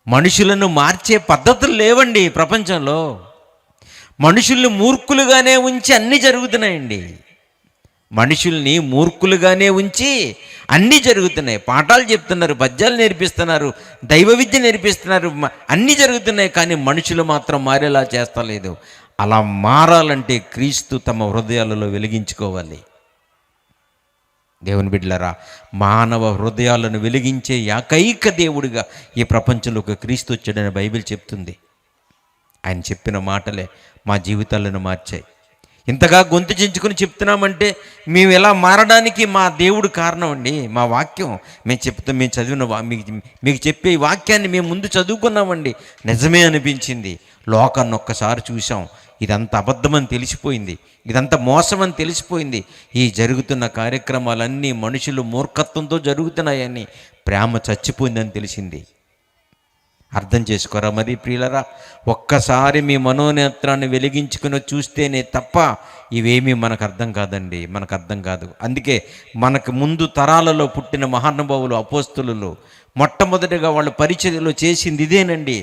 మనుషులను మార్చే పద్ధతులు లేవండి ప్రపంచంలో. మనుషుల్ని మూర్ఖులుగానే ఉంచి అన్నీ జరుగుతున్నాయండి. మనుషుల్ని మూర్ఖులుగానే ఉంచి అన్నీ జరుగుతున్నాయి. పాఠాలు చెప్తున్నారు, పద్యాలు నేర్పిస్తున్నారు, దైవ విద్య నేర్పిస్తున్నారు, అన్నీ జరుగుతున్నాయి. కానీ మనుషులు మాత్రం మారేలా చేస్తలేదు. అలా మారాలంటే క్రీస్తు తమ హృదయాలలో వెలిగించుకోవాలి. దేవుని బిడ్డలారా, మానవ హృదయాలను వెలిగించే ఏకైక దేవుడిగా ఈ ప్రపంచంలోకి క్రీస్తు వచ్చాడని బైబిల్ చెప్తుంది. ఆయన చెప్పిన మాటలే మా జీవితాలను మార్చాయి. ఇంతగా గొంతు చించుకుని చెప్తున్నామంటే మేము ఎలా మారడానికి మా దేవుడు కారణం అండి. మా వాక్యం మేము చదివిన మీకు చెప్పే ఈ వాక్యాన్ని మేము ముందు చదువుకున్నామండి. నిజమే అనిపించింది. లోకాన్ని ఒక్కసారి చూసాం, ఇదంతా అబద్ధమని తెలిసిపోయింది, ఇదంతా మోసమని తెలిసిపోయింది. ఈ జరుగుతున్న కార్యక్రమాలన్నీ మనుషులు మూర్ఖత్వంతో జరుగుతున్నాయని, ప్రేమ చచ్చిపోయిందని తెలిసింది. అర్థం చేసుకోరా మరి ప్రియులరా? ఒక్కసారి మీ మనోనేత్రాన్ని వెలిగించుకుని చూస్తేనే తప్ప ఇవేమీ మనకు అర్థం కాదండి, మనకు అర్థం కాదు. అందుకే మనకు ముందు తరాలలో పుట్టిన మహానుభావులు, అపోస్తులు మొట్టమొదటిగా వాళ్ళ పరిచర్యలో చేసింది ఇదేనండి.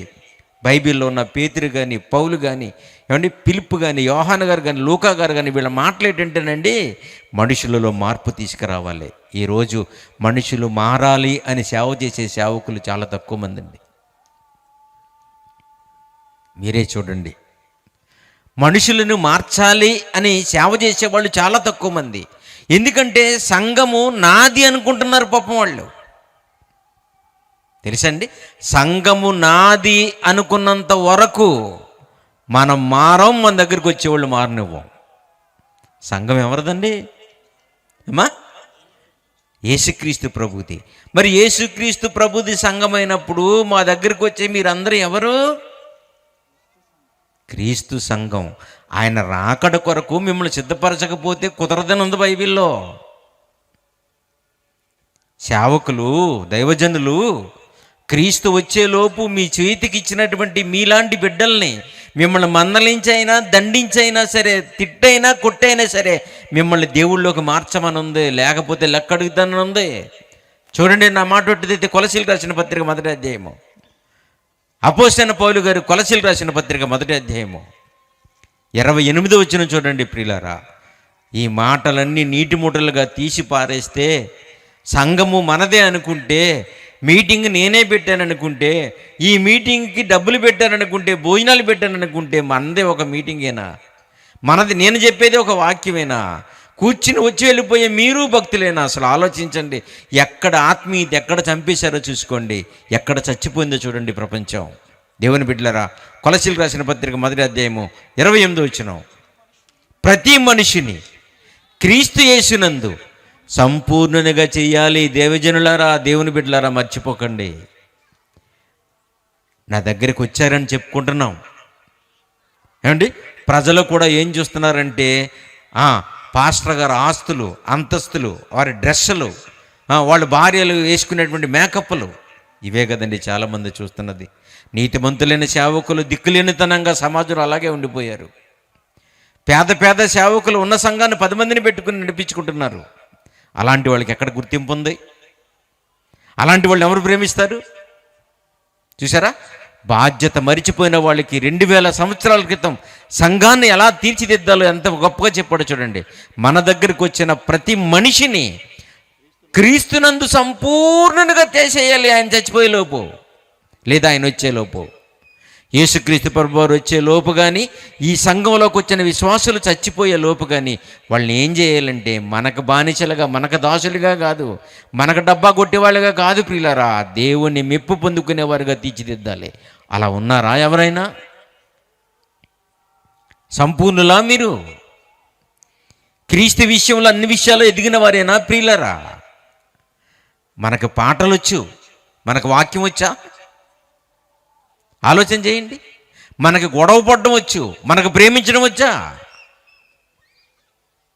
బైబిల్లో ఉన్న పేతురు కానీ, పౌలు కానీ, ఏమండి ఫిలిప్పు కానీ, యోహాను గారు కానీ, లూకా గారు కానీ, వీళ్ళ మాటలేటంటేనండి మనుషులలో మార్పు తీసుకురావాలి. ఈరోజు మనుషులు మారాలి అని సేవ చేసే సేవకులు చాలా తక్కువ మంది అండి. మీరే చూడండి, మనుషులను మార్చాలి అని సేవ చేసేవాళ్ళు చాలా తక్కువ మంది. ఎందుకంటే సంఘము నాది అనుకుంటున్నారు పాపం వాళ్ళు. తెలుసండి, సంఘము నాది అనుకున్నంత వరకు మనం మారం, మన దగ్గరికి వచ్చేవాళ్ళు మారనివ్వం. సంఘం ఎవరిదండి అమ్మా? యేసుక్రీస్తు ప్రభుది. మరి యేసుక్రీస్తు ప్రభుది సంఘమైనప్పుడు మా దగ్గరికి వచ్చే మీరందరూ ఎవరు? క్రీస్తు సంఘం. ఆయన రాకడ కొరకు మిమ్మల్ని సిద్ధపరచకపోతే కుదరదని ఉంది బైబిల్లో. సేవకులు, దైవజనులు క్రీస్తు వచ్చేలోపు మీ చేతికి ఇచ్చినటువంటి మీలాంటి బిడ్డల్ని మిమ్మల్ని మందలించైనా, దండించైనా సరే, తిట్టైనా, కొట్టైనా సరే మిమ్మల్ని దేవుళ్ళలోకి మార్చమని ఉంది, లేకపోతే లెక్క అడుగుతానని ఉంది. చూడండి, నా మాట ఒట్టిదైతే కొలసీలకు రాసిన పత్రిక 1వ అధ్యాయము, అపోస్తలుడైన పౌలు గారు కొలసీలకు రాసిన పత్రిక 1వ అధ్యాయము 28వ వచనం చూడండి ప్రియులారా. ఈ మాటలన్నీ నీటి మూటలుగా తీసి పారేస్తే, సంఘము మనదే అనుకుంటే, మీటింగ్ నేనే పెట్టాననుకుంటే, ఈ మీటింగ్కి డబ్బులు పెట్టాననుకుంటే, భోజనాలు పెట్టాననుకుంటే మనదే ఒక మీటింగేనా? మనది, నేను చెప్పేది ఒక వాక్యమేనా? కూర్చుని వచ్చి వెళ్ళిపోయే మీరు భక్తులేనా? అసలు ఆలోచించండి. ఎక్కడ ఆత్మీయత ఎక్కడ చంపేశారో చూసుకోండి, ఎక్కడ చచ్చిపోయిందో చూడండి ప్రపంచం. దేవుని బిడ్డలారా, కొలసీలకు రాసిన పత్రిక 1వ అధ్యాయము 28వ వచనం, ప్రతి మనిషిని క్రీస్తు యేసునందు సంపూర్ణంగా చేయాలి. దేవజనులారా, దేవుని బిడ్డలారా, మర్చిపోకండి. నా దగ్గరికి వచ్చారని చెప్పుకుంటున్నాం ఏమండి. ప్రజలు కూడా ఏం చూస్తున్నారంటే పాస్టర్ గారు ఆస్తులు, అంతస్తులు, వారి డ్రెస్సులు, వాళ్ళ భార్యలు వేసుకునేటువంటి మేకప్లు, ఇవే కదండి చాలామంది చూస్తున్నది. నీతిమంతులైన సేవకులు దిక్కులేనితనంగా సమాజంలో అలాగే ఉండిపోయారు. పేద సేవకులు ఉన్న సంఘాన్ని 10 మందిని పెట్టుకుని నడిపించుకుంటున్నారు. అలాంటి వాళ్ళకి ఎక్కడ గుర్తింపు ఉంది? అలాంటి వాళ్ళు ఎవరు ప్రేమిస్తారు? చూసారా, బాధ్యత మరిచిపోయిన వాళ్ళకి 2000 సంవత్సరాల క్రితం సంఘాన్ని ఎలా తీర్చిదిద్దాలో ఎంత గొప్పగా చెప్పాడో చూడండి. మన దగ్గరికి వచ్చిన ప్రతి మనిషిని క్రీస్తునందు సంపూర్ణంగా చేసేయాలి, ఆయన చచ్చిపోయే లోపు, లేదా ఆయన వచ్చే లోపు. యేసుక్రీస్తు ప్రభువారు వచ్చే లోపు కానీ, ఈ సంఘంలోకి వచ్చిన విశ్వాసులు చచ్చిపోయే లోపు కానీ వాళ్ళని ఏం చేయాలంటే మనకు బానిసలుగా, మనకు దాసులుగా కాదు, మనకు డబ్బా కొట్టేవాళ్ళుగా కాదు ప్రియులారా, దేవుణ్ణి మెప్పు పొందుకునేవారుగా తీర్చిదిద్దాలి. అలా ఉన్నారా ఎవరైనా? సంపూర్ణులా మీరు? క్రీస్తు విషయంలో అన్ని విషయాలు ఎదిగిన వారేనా ప్రియులారా? మనకు పాటలు వచ్చు, మనకు వాక్యం వచ్చా? ఆలోచన చేయండి. మనకు గొడవ పడడం వచ్చు, మనకు ప్రేమించడం వచ్చా?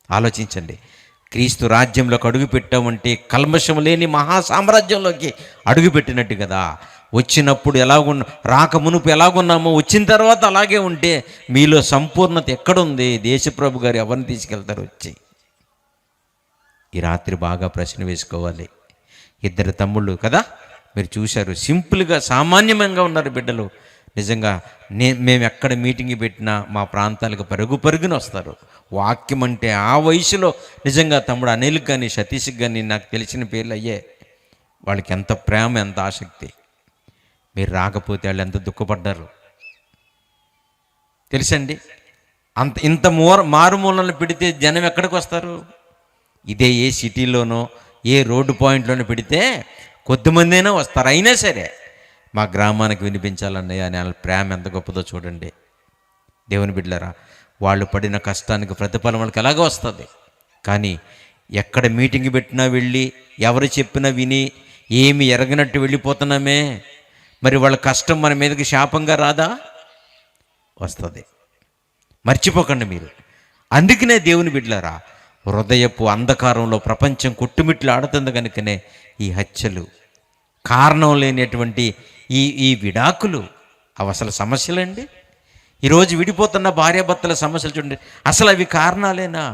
ఆలోచించండి. క్రీస్తు రాజ్యంలోకి అడుగు పెట్టామంటే కల్మషం లేని మహాసామ్రాజ్యంలోకి అడుగుపెట్టినట్టు కదా. వచ్చినప్పుడు రాక మునుపు ఎలాగున్నామో వచ్చిన తర్వాత అలాగే ఉంటే మీలో సంపూర్ణత ఎక్కడుంది? దేశప్రభు గారు ఎవరిని తీసుకెళ్తారు? వచ్చి ఈ రాత్రి బాగా ప్రశ్న వేసుకోవాలి. 2 తమ్ముళ్ళు కదా, మీరు చూశారు, సింపుల్గా సామాన్యంగా ఉన్నారు బిడ్డలు. నిజంగా మేము ఎక్కడ మీటింగ్ పెట్టినా మా ప్రాంతాలకు పరుగున వస్తారు. వాక్యం అంటే ఆ వయసులో నిజంగా తమ్ముడు అనిల్కి కానీ సతీష్కి కానీ నాకు తెలిసిన పేర్లు అయ్యే. వాళ్ళకి ఎంత ప్రేమ, ఎంత ఆసక్తి. మీరు రాకపోతే వాళ్ళు ఎంత దుఃఖపడ్డారు తెలుసండి. ఇంత మారుమూలను పెడితే జనం ఎక్కడికి వస్తారు? ఇదే ఏ సిటీలోనో ఏ రోడ్డు పాయింట్లోనో పెడితే కొద్దిమంది అయినా వస్తారు. అయినా సరే మా గ్రామానికి వినిపించాలన్నయ్య అని వాళ్ళ ప్రేమ ఎంత గొప్పదో చూడండి. దేవుని బిడ్డలారా, వాళ్ళు పడిన కష్టానికి ప్రతిఫలం వాళ్ళకి ఎలాగో వస్తుంది. కానీ ఎక్కడ మీటింగ్ పెట్టినా వెళ్ళి ఎవరు చెప్పినా విని ఏమి ఎరగనట్టు వెళ్ళిపోతున్నామే, మరి వాళ్ళ కష్టం మన మీదకి శాపంగా రాదా? వస్తుంది. మర్చిపోకండి మీరు. అందుకనే దేవుని బిడ్డలారా, హృదయపు అంధకారంలో ప్రపంచం కొట్టుమిట్లు ఆడుతుంది కనుకనే ఈ హత్యలు, కారణం లేనటువంటి ఈ విడాకులు, అవి అసలు సమస్యలండి. ఈరోజు విడిపోతున్న భార్యాభర్తల సమస్యలు చూడండి, అసలు అవి కారణాలేనా?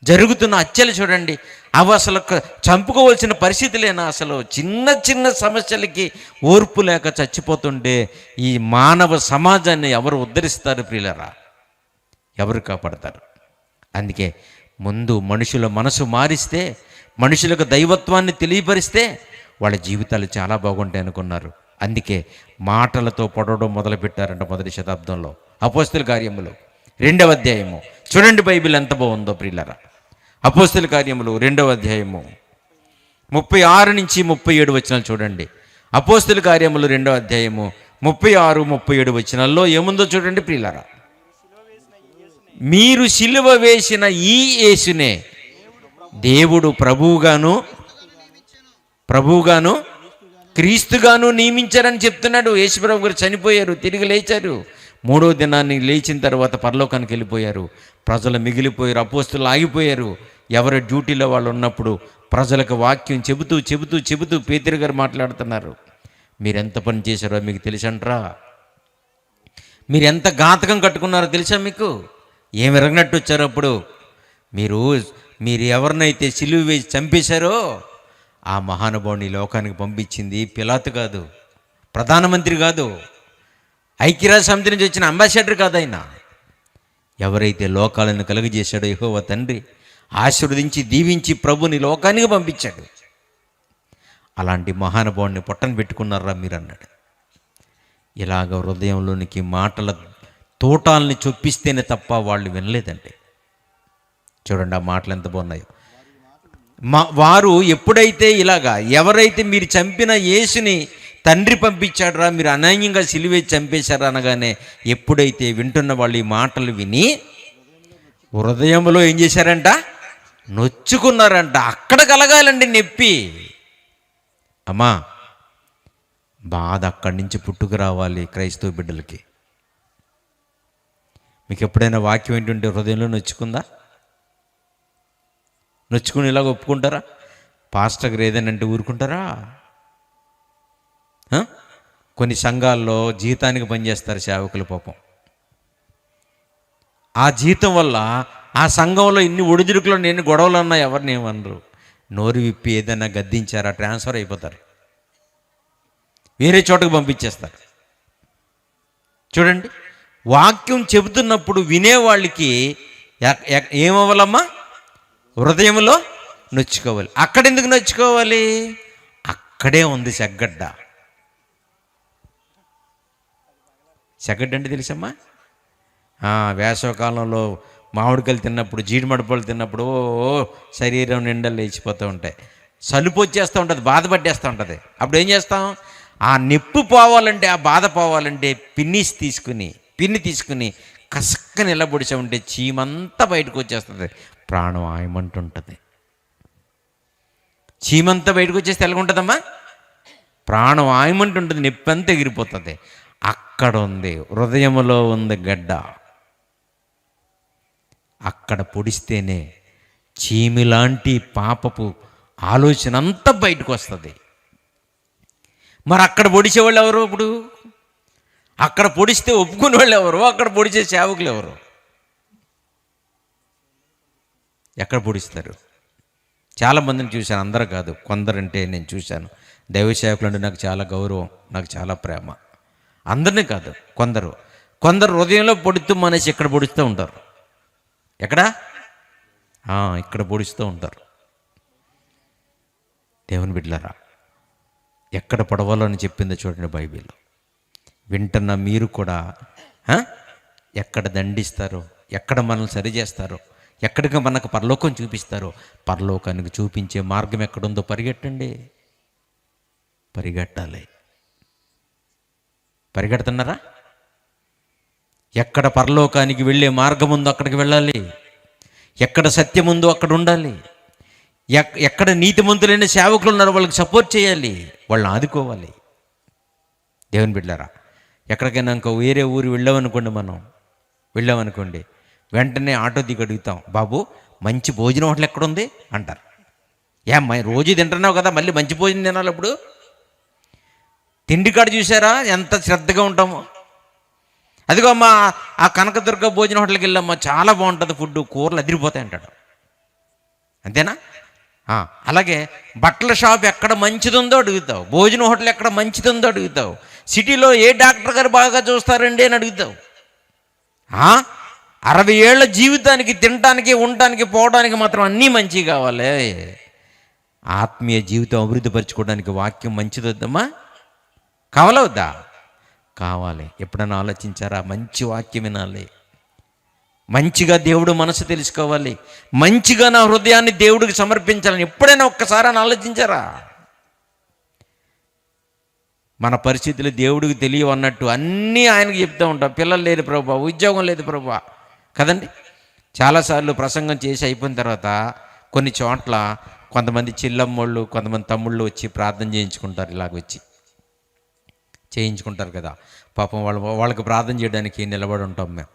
జరుగుతున్న హత్యలు చూడండి, అవి అసలు చంపుకోవాల్సిన పరిస్థితులేనా? అసలు చిన్న సమస్యలకి ఓర్పు లేక చచ్చిపోతుంటే ఈ మానవ సమాజాన్ని ఎవరు ఉద్ధరిస్తారు ప్రియులరా? ఎవరు కాపాడతారు? అందుకే ముందు మనుషుల మనసు మారిస్తే, మనుషులకు దైవత్వాన్ని తెలియపరిస్తే వాళ్ళ జీవితాలు చాలా బాగుంటాయి అనుకున్నారు. అందుకే మాటలతో పొడవడం మొదలుపెట్టారంట 1వ శతాబ్దంలో. అపోస్తల కార్యములు 2వ అధ్యాయము చూడండి, బైబిల్ ఎంత బాగుందో ప్రియులారా. అపోస్తల కార్యములు 2వ అధ్యాయము 36 నుంచి 37 వచనాలు చూడండి. అపోస్తల కార్యములు 2వ అధ్యాయము 36, 37 వచనాల్లో ఏముందో చూడండి ప్రియులారా. మీరు సిలువ వేసిన ఈ యేసునే దేవుడు ప్రభువుగాను క్రీస్తుగాను నియమించారని చెప్తున్నాడు. యేసుప్రభు గారు చనిపోయారు, తిరిగి లేచారు. 3వ దినాన్ని లేచిన తర్వాత పరలోకానికి వెళ్ళిపోయారు. ప్రజలు మిగిలిపోయారు, అపోస్తులు ఆగిపోయారు. ఎవరి డ్యూటీలో వాళ్ళు ఉన్నప్పుడు ప్రజలకు వాక్యం చెబుతూ పేతురు గారు మాట్లాడుతున్నారు. మీరెంత పని చేశారో మీకు తెలుసంట్రా? మీరు ఎంత ఘాతకం కట్టుకున్నారో తెలుసా మీకు? ఏమి ఎరగనట్టు వచ్చారు అప్పుడు? మీరు ఎవరినైతే సిలువ వేసి చంపేశారో ఆ మహానుభావుని లోకానికి పంపించింది పిలాతు కాదు, ప్రధానమంత్రి కాదు, ఐక్యరాజ్య సమితి నుంచి వచ్చిన అంబాసిడర్ కాదు. ఆయన ఎవరైతే లోకాలను కలుగజేశాడో యెహోవా తండ్రి ఆశీర్వదించి దీవించి ప్రభుని లోకానికి పంపించాడు. అలాంటి మహానుభావుని పొట్టన పెట్టుకున్నారా మీరు అన్నాడు. ఇలాగ హృదయంలోనికి మాటల తోటాలని చొప్పిస్తేనే తప్ప వాళ్ళు వినలేదండి. చూడండి ఆ మాటలు ఎంత బాగున్నాయో. వారు ఎప్పుడైతే ఇలాగా, ఎవరైతే మీరు చంపిన యేసుని తండ్రి పంపించాడరా, మీరు అన్యాయంగా సిలువే చంపేశారా అనగానే ఎప్పుడైతే వింటున్న వాళ్ళు ఈ మాటలు విని హృదయంలో ఏం చేశారంట? నొచ్చుకున్నారంట. అక్కడ కలగాలండి నొప్పి. అమ్మా, బాధ అక్కడి నుంచి పుట్టుకు రావాలి క్రైస్తవ బిడ్డలకి. మీకు ఎప్పుడైనా వాక్యం ఏంటంటే హృదయంలో నొచ్చుకుందా? నొచ్చుకుని ఇలాగ ఒప్పుకుంటారా? పాస్టర్ గారు ఏదైనా ఊరుకుంటారా? కొన్ని సంఘాల్లో జీతానికి పనిచేస్తారు సేవకుల పాపం. ఆ జీతం వల్ల ఆ సంఘంలో ఇన్ని ఒడిదుడుకులు, ఎన్ని గొడవలు ఉన్నా ఎవరిని ఏమనరు. నోరు విప్పి ఏదైనా గద్దించారా ట్రాన్స్ఫర్ అయిపోతారు, వేరే చోటకు పంపించేస్తారు. చూడండి, వాక్యం చెబుతున్నప్పుడు వినేవాళ్ళకి ఏమవ్వాలమ్మా? హృదయంలో నొచ్చుకోవాలి. అక్కడెందుకు నొచ్చుకోవాలి? అక్కడే ఉంది చెగ్గడ్డ. చెగ్గడ్డ అంటే తెలుసమ్మా? వేసవకాలంలో మామిడికాయలు తిన్నప్పుడు, జీడిమడపలు తిన్నప్పుడు శరీరం నిండా లేచిపోతూ ఉంటాయి, సలుపు వచ్చేస్తూ ఉంటుంది, బాధ పట్టేస్తూ ఉంటుంది. అప్పుడు ఏం చేస్తాం? ఆ నొప్పి పోవాలంటే, ఆ బాధ పోవాలంటే పిన్ని తీసుకుని కసక్క నిలబొడిచా ఉంటే చీమంతా బయటకు వచ్చేస్తుంది, ప్రాణం ఆయమంటుంటుంది. చీమంతా బయటకు వచ్చేస్తే ఎలాగుంటుందమ్మా? ప్రాణం ఆయమంటుంటుంది, నొప్పి అంతా ఎగిరిపోతుంది. అక్కడ ఉంది, హృదయంలో ఉంది గడ్డ. అక్కడ పొడిస్తేనే చీమిలాంటి పాపపు ఆలోచన అంతా బయటకు వస్తుంది. మరి అక్కడ పొడిచేవాళ్ళు ఎవరు? ఇప్పుడు అక్కడ పొడిస్తే ఒప్పుకునే వాళ్ళు ఎవరు? అక్కడ పొడిచే సేవకులు ఎవరు? ఎక్కడ పొడిస్తారు? చాలామందిని చూశాను, అందరూ కాదు, కొందరంటే నేను చూశాను. దైవ సేవకులు అంటే నాకు చాలా గౌరవం, నాకు చాలా ప్రేమ. అందరినీ కాదు, కొందరు హృదయంలో పొడుతూ మనిషి ఇక్కడ పొడుస్తూ ఉంటారు. ఎక్కడ? ఇక్కడ పొడుస్తూ ఉంటారు. దేవుని బిడ్డలారా, ఎక్కడ పడవాలని చెప్పిందో చూడండి బైబిల్. వింటున్న మీరు కూడా ఎక్కడ దండిస్తారో, ఎక్కడ మనల్ని సరిచేస్తారో, ఎక్కడికి మనకు పరలోకం చూపిస్తారో, పరలోకానికి చూపించే మార్గం ఎక్కడుందో పరిగెట్టాలి. పరిగెడుతున్నారా? ఎక్కడ పరలోకానికి వెళ్ళే మార్గం ఉందో అక్కడికి వెళ్ళాలి. ఎక్కడ సత్యం ఉందో అక్కడ ఉండాలి. ఎక్కడ నీతిమంతులైన సేవకులు ఉన్నారో వాళ్ళకి సపోర్ట్ చేయాలి, వాళ్ళని ఆదుకోవాలి. దేవుని బిడ్డలారా, ఎక్కడికైనా ఇంకా వేరే ఊరు వెళ్ళామనుకోండి, వెంటనే ఆటో దిగి అడుగుతాం, బాబు మంచి భోజనం హోటల్ ఎక్కడుంది అంటారు. ఏమ్మా రోజు తింటున్నావు కదా, మళ్ళీ మంచి భోజనం తినాలి. అప్పుడు తిండి కాడ చూసారా ఎంత శ్రద్ధగా ఉంటామో. అదిగో అమ్మా, ఆ కనకదుర్గ భోజనం హోటల్కి వెళ్ళమ్మా, చాలా బాగుంటుంది ఫుడ్, కూరలు అదిరిపోతాయి అంటాడు. అంతేనా? అలాగే బట్టల షాప్ ఎక్కడ మంచిదుందో అడుగుతావు, భోజనం హోటల్ ఎక్కడ మంచిదుందో అడుగుతావు, సిటీలో ఏ డాక్టర్ గారు బాగా చూస్తారండి అని అడుగుతావు. 60 ఏళ్ల జీవితానికి తినటానికి, ఉండటానికి, పోవడానికి మాత్రం అన్నీ మంచి కావాలి. ఆత్మీయ జీవితం అభివృద్ధి పరచుకోవడానికి వాక్యం మంచిదొద్దమ్మా? కావాలా వద్దా? కావాలి. ఎప్పుడైనా ఆలోచించారా? మంచి వాక్యం వినాలి, మంచిగా దేవుడు మనసు తెలుసుకోవాలి, మంచిగా నా హృదయాన్ని దేవుడికి సమర్పించాలని ఎప్పుడైనా ఒక్కసారి అని ఆలోచించారా? మన పరిస్థితులు దేవుడికి తెలియవు అన్నట్టు అన్నీ ఆయనకు చెప్తూ ఉంటాం. పిల్లలు లేదు ప్రభా, ఉద్యోగం లేదు ప్రభా, కదండి. చాలాసార్లు ప్రసంగం చేసి అయిపోయిన తర్వాత కొన్ని చోట్ల కొంతమంది చిల్లమ్మోళ్ళు, కొంతమంది తమ్ముళ్ళు వచ్చి ప్రార్థన చేయించుకుంటారు. చేయించుకుంటారు కదా, పాపం వాళ్ళకి ప్రార్థన చేయడానికి నిలబడి ఉంటాం మేము.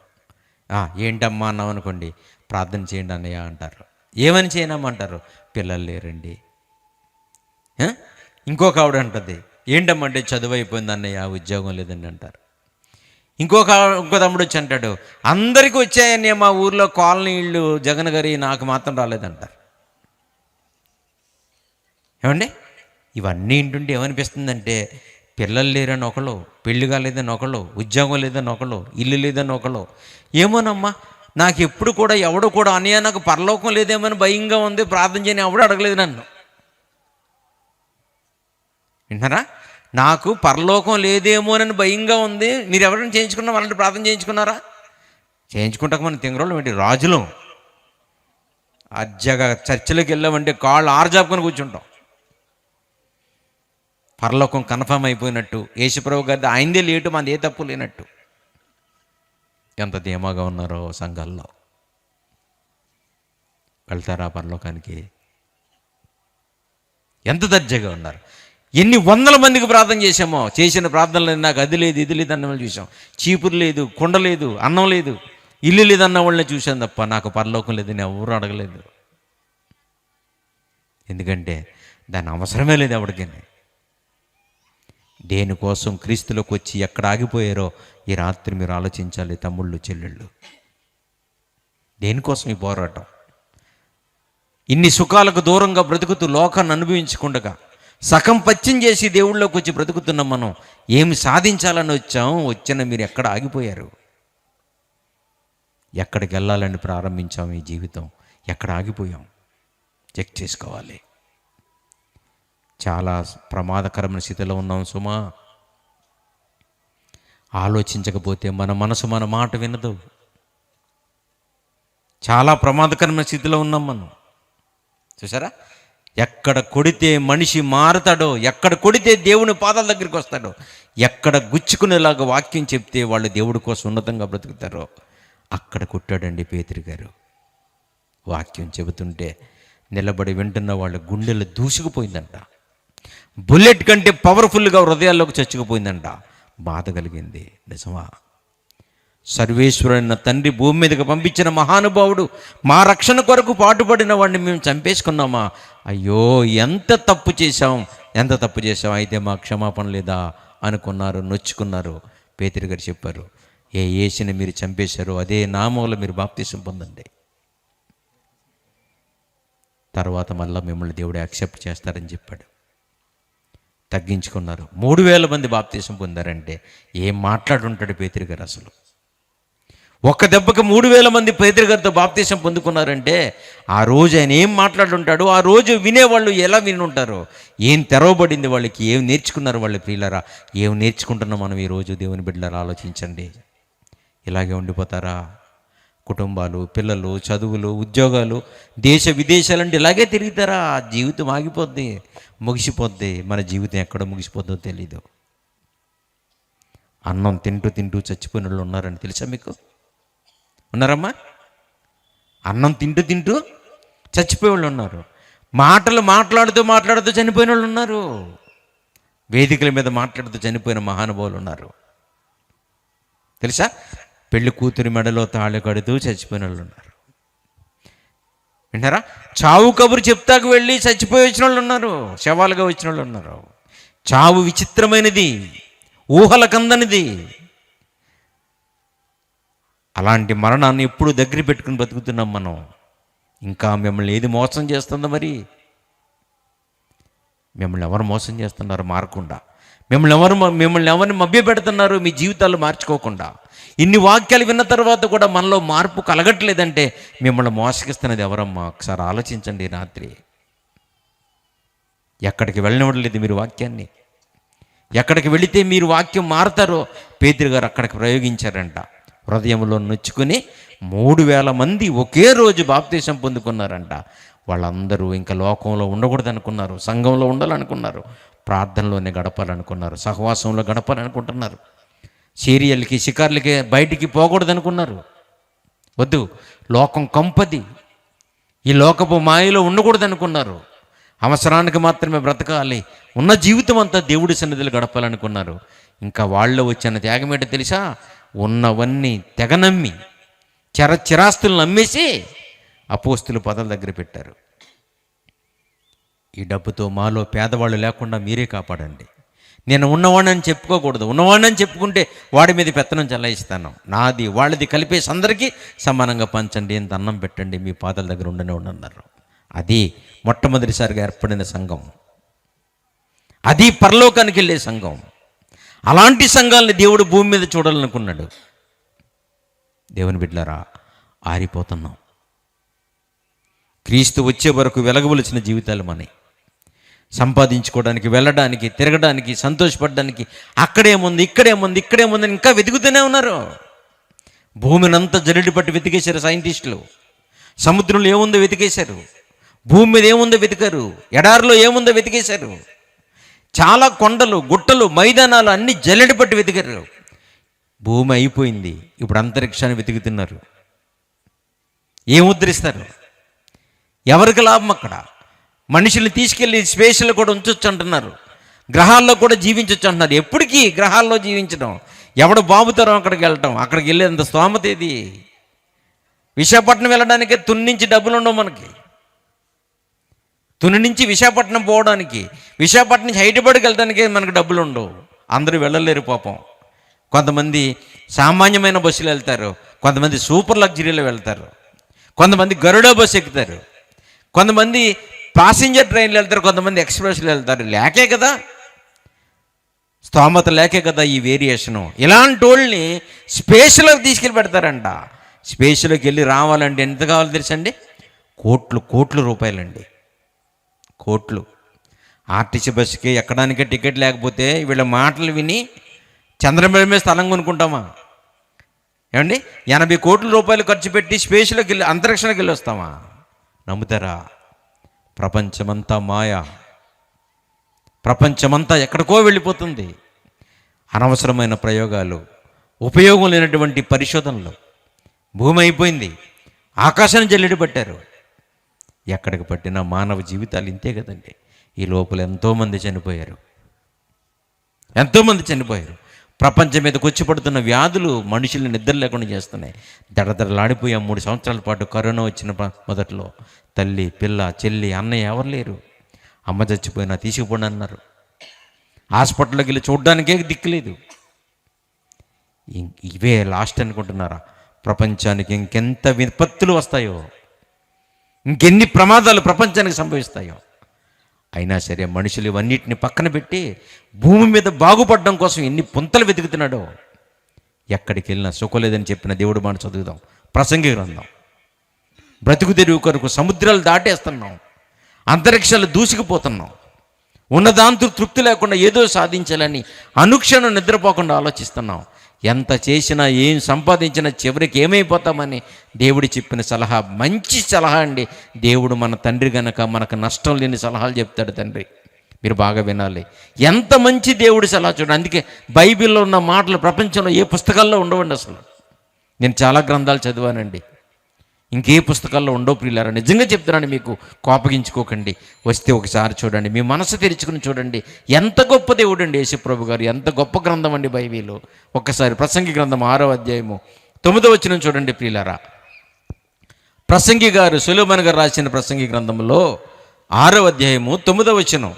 ఏంటమ్మా అన్నాం అనుకోండి, ప్రార్థన చేయండి అన్నయ్య అంటారు. ఏమని చేయనమ్మంటారు? పిల్లలు లేరండి. ఇంకొక ఆవిడ అంటుంది, ఏంటమ్మంటే చదువు అయిపోయింది అన్నయ్య, ఉద్యోగం లేదండి అంటారు. ఇంకో తమ్ముడు వచ్చి అంటాడు, అందరికీ వచ్చాయన్నయ్య మా ఊర్లో కాలనీ ఇళ్ళు, జగన్ గారి నాకు మాత్రం రాలేదంటారు. ఏమండి, ఇవన్నీ ఏంటంటే ఏమనిపిస్తుందంటే, పిల్లలు లేరని ఒకళ్ళు, పెళ్లి కాలేదని ఒకళ్ళు, ఉద్యోగం లేదని ఒకళ్ళు, ఇల్లు లేదని ఒకళ్ళు. ఏమోనమ్మా, నాకు ఎప్పుడు కూడా ఎవడు కూడా అన్నయ్య నాకు పరలోకం లేదేమని భయంగా ఉంది, ప్రార్థన చేయని ఎవడు అడగలేదు నన్ను. వింటారా? నాకు పరలోకం లేదేమోనని భయంగా ఉంది, మీరు ఎవరైనా చేయించుకున్నా, వాళ్ళంటే ప్రార్థన చేయించుకున్నారా? చేయించుకుంటాక మనం తింగరోళ్ళు ఏంటి, రాజులం. అజ్జగా చర్చిలోకి వెళ్ళామంటే కాళ్ళు ఆర్జాపుకొని కూర్చుంటాం. పరలోకం కన్ఫర్మ్ అయిపోయినట్టు, యేసుప్రభు గారి ఆయనదే లేటు, మనది ఏ తప్పు లేనట్టు. ఎంత ధీమాగా ఉన్నారో సంఘాల్లో. వెళ్తారా పరలోకానికి? ఎంత దర్జాగా ఉన్నారు. ఎన్ని వందల మందికి ప్రార్థన చేశామో, చేసిన ప్రార్థనలు నాకు అది లేదు ఇది లేదు అన్న వాళ్ళు చూసాం. చీపురు లేదు, కుండ లేదు, అన్నం లేదు, ఇల్లు లేదు అన్న వాళ్ళని చూశాను తప్ప నాకు పరలోకం లేదని ఎవరు అడగలేదు. ఎందుకంటే దాని అవసరమే లేదు ఎవరికైనా. దేనికోసం క్రీస్తులోకి వచ్చి ఎక్కడ ఆగిపోయారో ఈ రాత్రి మీరు ఆలోచించాలి తమ్ముళ్ళు, చెల్లెళ్ళు. దేనికోసం ఈ పోరాటం? ఇన్ని సుఖాలకు దూరంగా బ్రతుకుతూ లోకాన్ని అనుభవించకుండగా సగం పచ్చిం చేసి దేవుళ్ళలోకి వచ్చి బ్రతుకుతున్నాం మనం. ఏమి సాధించాలని వచ్చాం? వచ్చిన మీరు ఎక్కడ ఆగిపోయారు? ఎక్కడికి వెళ్ళాలని ప్రారంభించాం? ఈ జీవితం ఎక్కడ ఆగిపోయాం? చెక్ చేసుకోవాలి. చాలా ప్రమాదకరమైన స్థితిలో ఉన్నాం సుమా. ఆలోచించకపోతే మన మనసు మన మాట వినదు. చాలా ప్రమాదకరమైన స్థితిలో ఉన్నాం మనం. చూసారా, ఎక్కడ కొడితే మనిషి మారుతాడో, ఎక్కడ కొడితే దేవుని పాదాల దగ్గరికి వస్తాడో, ఎక్కడ గుచ్చుకునేలాగా వాక్యం చెప్తే వాళ్ళు దేవుడి కోసం ఉన్నతంగా బ్రతుకుతారో అక్కడ కొట్టాడండి పేతురు గారు. వాక్యం చెబుతుంటే నిలబడి వింటున్న వాళ్ళ గుండెలు దూసుకుపోయిందంట. బుల్లెట్ కంటే పవర్ఫుల్గా హృదయాల్లోకి చచ్చుకుపోయిందంట. బాధ కలిగింది. నిజమా? సర్వేశ్వరుడైన తండ్రి భూమి మీదకి పంపించిన మహానుభావుడు, మా రక్షణ కొరకు పాటుపడిన వాడిని మేము చంపేసుకున్నామా? అయ్యో, ఎంత తప్పు చేశాం, ఎంత తప్పు చేశాం, అయితే మా క్షమాపణ లేదా అనుకున్నారు, నొచ్చుకున్నారు. పేతురు గారు చెప్పారు, ఏ యేసుని మీరు చంపేశారో అదే నామంలో మీరు బాప్తీసం పొందండి. తర్వాత మళ్ళీ మిమ్మల్ని దేవుడు యాక్సెప్ట్ చేస్తారని చెప్పాడు. తగ్గించుకున్నారు. 3000 మంది బాప్తీసం పొందారంటే ఏం మాట్లాడుంటాడు పేతురు గారు అసలు? ఒక్క దెబ్బకి 3000 మంది పేతురు గారితో బాప్తీసం పొందుకున్నారంటే ఆ రోజు ఆయన ఏం మాట్లాడుంటాడు? ఆ రోజు వినేవాళ్ళు ఎలా వినుంటారు? ఏం తెరవబడింది వాళ్ళకి? ఏం నేర్చుకున్నారు వాళ్ళు? ప్రియులారా, ఏం నేర్చుకుంటున్నాం మనం ఈరోజు? దేవుని బిడ్డలారా ఆలోచించండి. ఇలాగే ఉండిపోతారా? కుటుంబాలు, పిల్లలు, చదువులు, ఉద్యోగాలు, దేశ విదేశాలంటే ఇలాగే తిరుగుతారా? జీవితం ఆగిపోద్ది, ముగిసిపోద్ది. మన జీవితం ఎక్కడ ముగిసిపోద్దో తెలీదు. అన్నం తింటూ తింటూ చచ్చిపోయిన వాళ్ళు ఉన్నారని తెలుసా మీకు? ఉన్నారమ్మా? అన్నం తింటూ తింటూ చచ్చిపోయే వాళ్ళు ఉన్నారు. మాటలు మాట్లాడుతూ మాట్లాడుతూ చనిపోయిన వాళ్ళు ఉన్నారు. వేదికల మీద మాట్లాడుతూ చనిపోయిన మహానుభావులు ఉన్నారు. తెలుసా? పెళ్లి కూతురి మెడలో తాళి కడుతూ చచ్చిపోయిన వాళ్ళు ఉన్నారు. వింటారా? చావు కబురు చెప్తాకు వెళ్ళి చచ్చిపోయి వచ్చిన వాళ్ళు ఉన్నారు. శవాలుగా వచ్చిన వాళ్ళు ఉన్నారు. చావు విచిత్రమైనది, ఊహలకందనిది. అలాంటి మరణాన్ని ఎప్పుడు దగ్గర పెట్టుకుని బతుకుతున్నాం మనం. ఇంకా మిమ్మల్ని ఏది మోసం చేస్తుందో? మరి మిమ్మల్ని ఎవరు మోసం చేస్తున్నారు మారకుండా? మిమ్మల్ని ఎవరిని మభ్యపెడుతున్నారు మీ జీవితాలు మార్చుకోకుండా? ఇన్ని వాక్యాలు విన్న తర్వాత కూడా మనలో మార్పు కలగట్లేదంటే మిమ్మల్ని మోసగిస్తున్నది ఎవరమ్మా? ఒకసారి ఆలోచించండి. రాత్రి ఎక్కడికి వెళ్ళనివ్వట్లేదు మీరు వాక్యాన్ని. ఎక్కడికి వెళితే మీరు వాక్యం మారుతారో పేతురు గారు అక్కడికి ప్రయోగించారంట. హృదయంలో నొచ్చుకుని 3000 మంది ఒకే రోజు బాప్తీసం పొందుకున్నారంట. వాళ్ళందరూ ఇంకా లోకంలో ఉండకూడదు అనుకున్నారు, సంఘంలో ఉండాలనుకున్నారు, ప్రార్థనలోనే గడపాలనుకున్నారు, సహవాసంలో గడపాలనుకుంటున్నారు, సీరియల్కి షికార్లకి బయటికి పోకూడదు అనుకున్నారు. వద్దు, లోకం కంపది, ఈ లోకపు మాయలో ఉండకూడదు అనుకున్నారు. అవసరానికి మాత్రమే బ్రతకాలి, ఉన్న జీవితం అంతా దేవుడి సన్నిధిలో గడపాలనుకున్నారు. ఇంకా వాళ్ళు వచ్చిన త్యాగం ఏంటో తెలుసా? ఉన్నవన్నీ తెగనమ్మి చిరాస్తులను అమ్మేసి అపోస్తుల పదల దగ్గర పెట్టారు. ఈ డబ్బుతో మాలో పేదవాళ్ళు లేకుండా మీరే కాపాడండి. నేను ఉన్నవాడిని చెప్పుకోకూడదు, ఉన్నవాడిని చెప్పుకుంటే వాడి మీద పెత్తనం చలాయిస్తాను. నాది వాళ్ళది కలిపేసి అందరికీ సమానంగా పంచండి, ఎంత అన్నం పెట్టండి, మీ పాదాల దగ్గర ఉండనే ఉండన్నారు. అది మొట్టమొదటిసారిగా ఏర్పడిన సంఘం, అది పరలోకానికి వెళ్ళే సంఘం. అలాంటి సంఘాలని దేవుడు భూమి మీద చూడాలనుకున్నాడు. దేవుని బిడ్డలారా, ఆరిపోతున్నాం. క్రీస్తు వచ్చే వరకు వెలగవలసిన జీవితాలు మనవి. సంపాదించుకోవడానికి, వెళ్ళడానికి, తిరగడానికి, సంతోషపడడానికి అక్కడేముంది, ఇక్కడేముంది ఇంకా వెతుకుతూనే ఉన్నారు. భూమిని అంతా జల్లెడ పట్టి వెతికేశారు సైంటిస్టులు. సముద్రంలో ఏముందో వెతికేశారు, భూమి మీద ఏముందో వెతికారు, ఎడారిలో ఏముందో వెతికేశారు. చాలా కొండలు, గుట్టలు, మైదానాలు అన్ని జల్లెడ పట్టి వెతికారు. భూమి అయిపోయింది, ఇప్పుడు అంతరిక్షాన్ని వెతుకుతున్నారు. ఏం ఉద్ధరిస్తారు? ఎవరికి లాభం? అక్కడ మనుషుల్ని తీసుకెళ్ళి స్పేస్లో కూడా ఉంచొచ్చు అంటున్నారు, గ్రహాల్లో కూడా జీవించవచ్చు అంటున్నారు. ఎప్పటికీ గ్రహాల్లో జీవించడం? ఎవడు బాబుతరం అక్కడికి వెళ్ళటం? అక్కడికి వెళ్ళేంత స్తోమత ఏది? విశాఖపట్నం వెళ్ళడానికే తుని నుంచి డబ్బులు ఉండవు మనకి. తుని నుంచి విశాఖపట్నం పోవడానికి, విశాఖపట్నం నుంచి హైదరాబాద్కి వెళ్ళడానికే మనకు డబ్బులు ఉండవు. అందరూ వెళ్ళలేరు పాపం. కొంతమంది సామాన్యమైన బస్సులు వెళ్తారు, కొంతమంది సూపర్ లగ్జరీలో వెళ్తారు, కొంతమంది గరుడ బస్సు ఎక్కుతారు. కొంతమంది ప్యాసింజర్ ట్రైన్లు వెళ్తారు, కొంతమంది ఎక్స్ప్రెస్లో వెళ్తారు. లేకే కదా, స్తోమత లేకే కదా ఈ వేరియేషను. ఇలాంటి వాళ్ళని స్పేస్లోకి తీసుకెళ్ళి పెడతారంట. స్పేస్లోకి వెళ్ళి రావాలంటే ఎంత కావాలో తెలుసండి? కోట్లు రూపాయలండి, కోట్లు. ఆర్టీసీ బస్సుకి ఎక్కడానికే టికెట్ లేకపోతే వీళ్ళ మాటలు విని చంద్రబాబు మీద స్థలం కొనుక్కుంటామా ఏమండి? 80 కోట్ల రూపాయలు ఖర్చు పెట్టి స్పేస్లోకి వెళ్ళి అంతరిక్షంలోకి వెళ్ళి వస్తామా? నమ్ముతారా? ప్రపంచమంతా మాయ, ప్రపంచమంతా ఎక్కడికో వెళ్ళిపోతుంది. అనవసరమైన ప్రయోగాలు, ఉపయోగం లేనటువంటి పరిశోధనలు. భూమి అయిపోయింది, ఆకాశాన్ని జల్లెడ పట్టారు. ఎక్కడికి పట్టిన మానవ జీవితాలు ఇంతే కదండి. ఈ లోపల ఎంతోమంది చనిపోయారు. ప్రపంచం మీదకి వచ్చి పడుతున్న వ్యాధులు మనుషుల్ని నిద్ర లేకుండా చేస్తున్నాయి. దడదడలాడిపోయాం. 3 సంవత్సరాల పాటు కరోనా వచ్చిన మొదట్లో తల్లి, పిల్ల, చెల్లి, అన్నయ్య ఎవరు లేరు. అమ్మ చచ్చిపోయినా తీసుకుపోండి అన్నారు. హాస్పిటల్లోకి వెళ్ళి చూడడానికే దిక్కులేదు. ఇవే లాస్ట్ అనుకుంటున్నారా? ప్రపంచానికి ఇంకెంత విపత్తులు వస్తాయో, ఇంకెన్ని ప్రమాదాలు ప్రపంచానికి సంభవిస్తాయో. అయినా సరే మనుషులు ఇవన్నిటిని పక్కన పెట్టి భూమి మీద బాగుపడడం కోసం ఎన్ని పుంతలు వెతుకుతున్నాడో. ఎక్కడికి వెళ్ళినా సుఖలేదని చెప్పిన దేవుడు మాట చదువుదాం. ప్రసంగి గ్రంథం. బ్రతుకు తెరువు కొరకు సముద్రాలు దాటేస్తున్నాం, అంతరిక్షాలు దూసుకుపోతున్నాం. ఉన్నదాంతో తృప్తి లేకుండా ఏదో సాధించాలని అనుక్షణం నిద్రపోకుండా ఆలోచిస్తున్నాం. ఎంత చేసినా, ఏం సంపాదించినా చివరికి ఏమైపోతామని దేవుడు చెప్పిన సలహా మంచి సలహా అండి. దేవుడు మన తండ్రి గనక మనకు నష్టం లేని సలహాలు చెప్తాడు తండ్రి. మీరు బాగా వినాలి. ఎంత మంచి దేవుడి సలహా చూడండి. అందుకే బైబిల్లో ఉన్న మాటలు ప్రపంచంలో ఏ పుస్తకాల్లో ఉండవండి. అసలు నేను చాలా గ్రంథాలు చదివానండి, ఇంకే పుస్తకాల్లో ఉండవు ప్రియులారా. నిజంగా చెప్తున్నాను, మీకు కోపగించుకోకండి. వస్తే ఒకసారి చూడండి, మీ మనసు తెరుచుకుని చూడండి. ఎంత గొప్ప దేవుడు అండి యేసుప్రభు గారు. ఎంత గొప్ప గ్రంథం అండి బైబిల్. ఒక్కసారి ప్రసంగి గ్రంథం 6వ అధ్యాయము 9వ వచనం చూడండి ప్రియులారా. ప్రసంగి గారు, సొలొమోను గారు రాసిన ప్రసంగి గ్రంథంలో 6వ అధ్యాయము 9వ వచనం.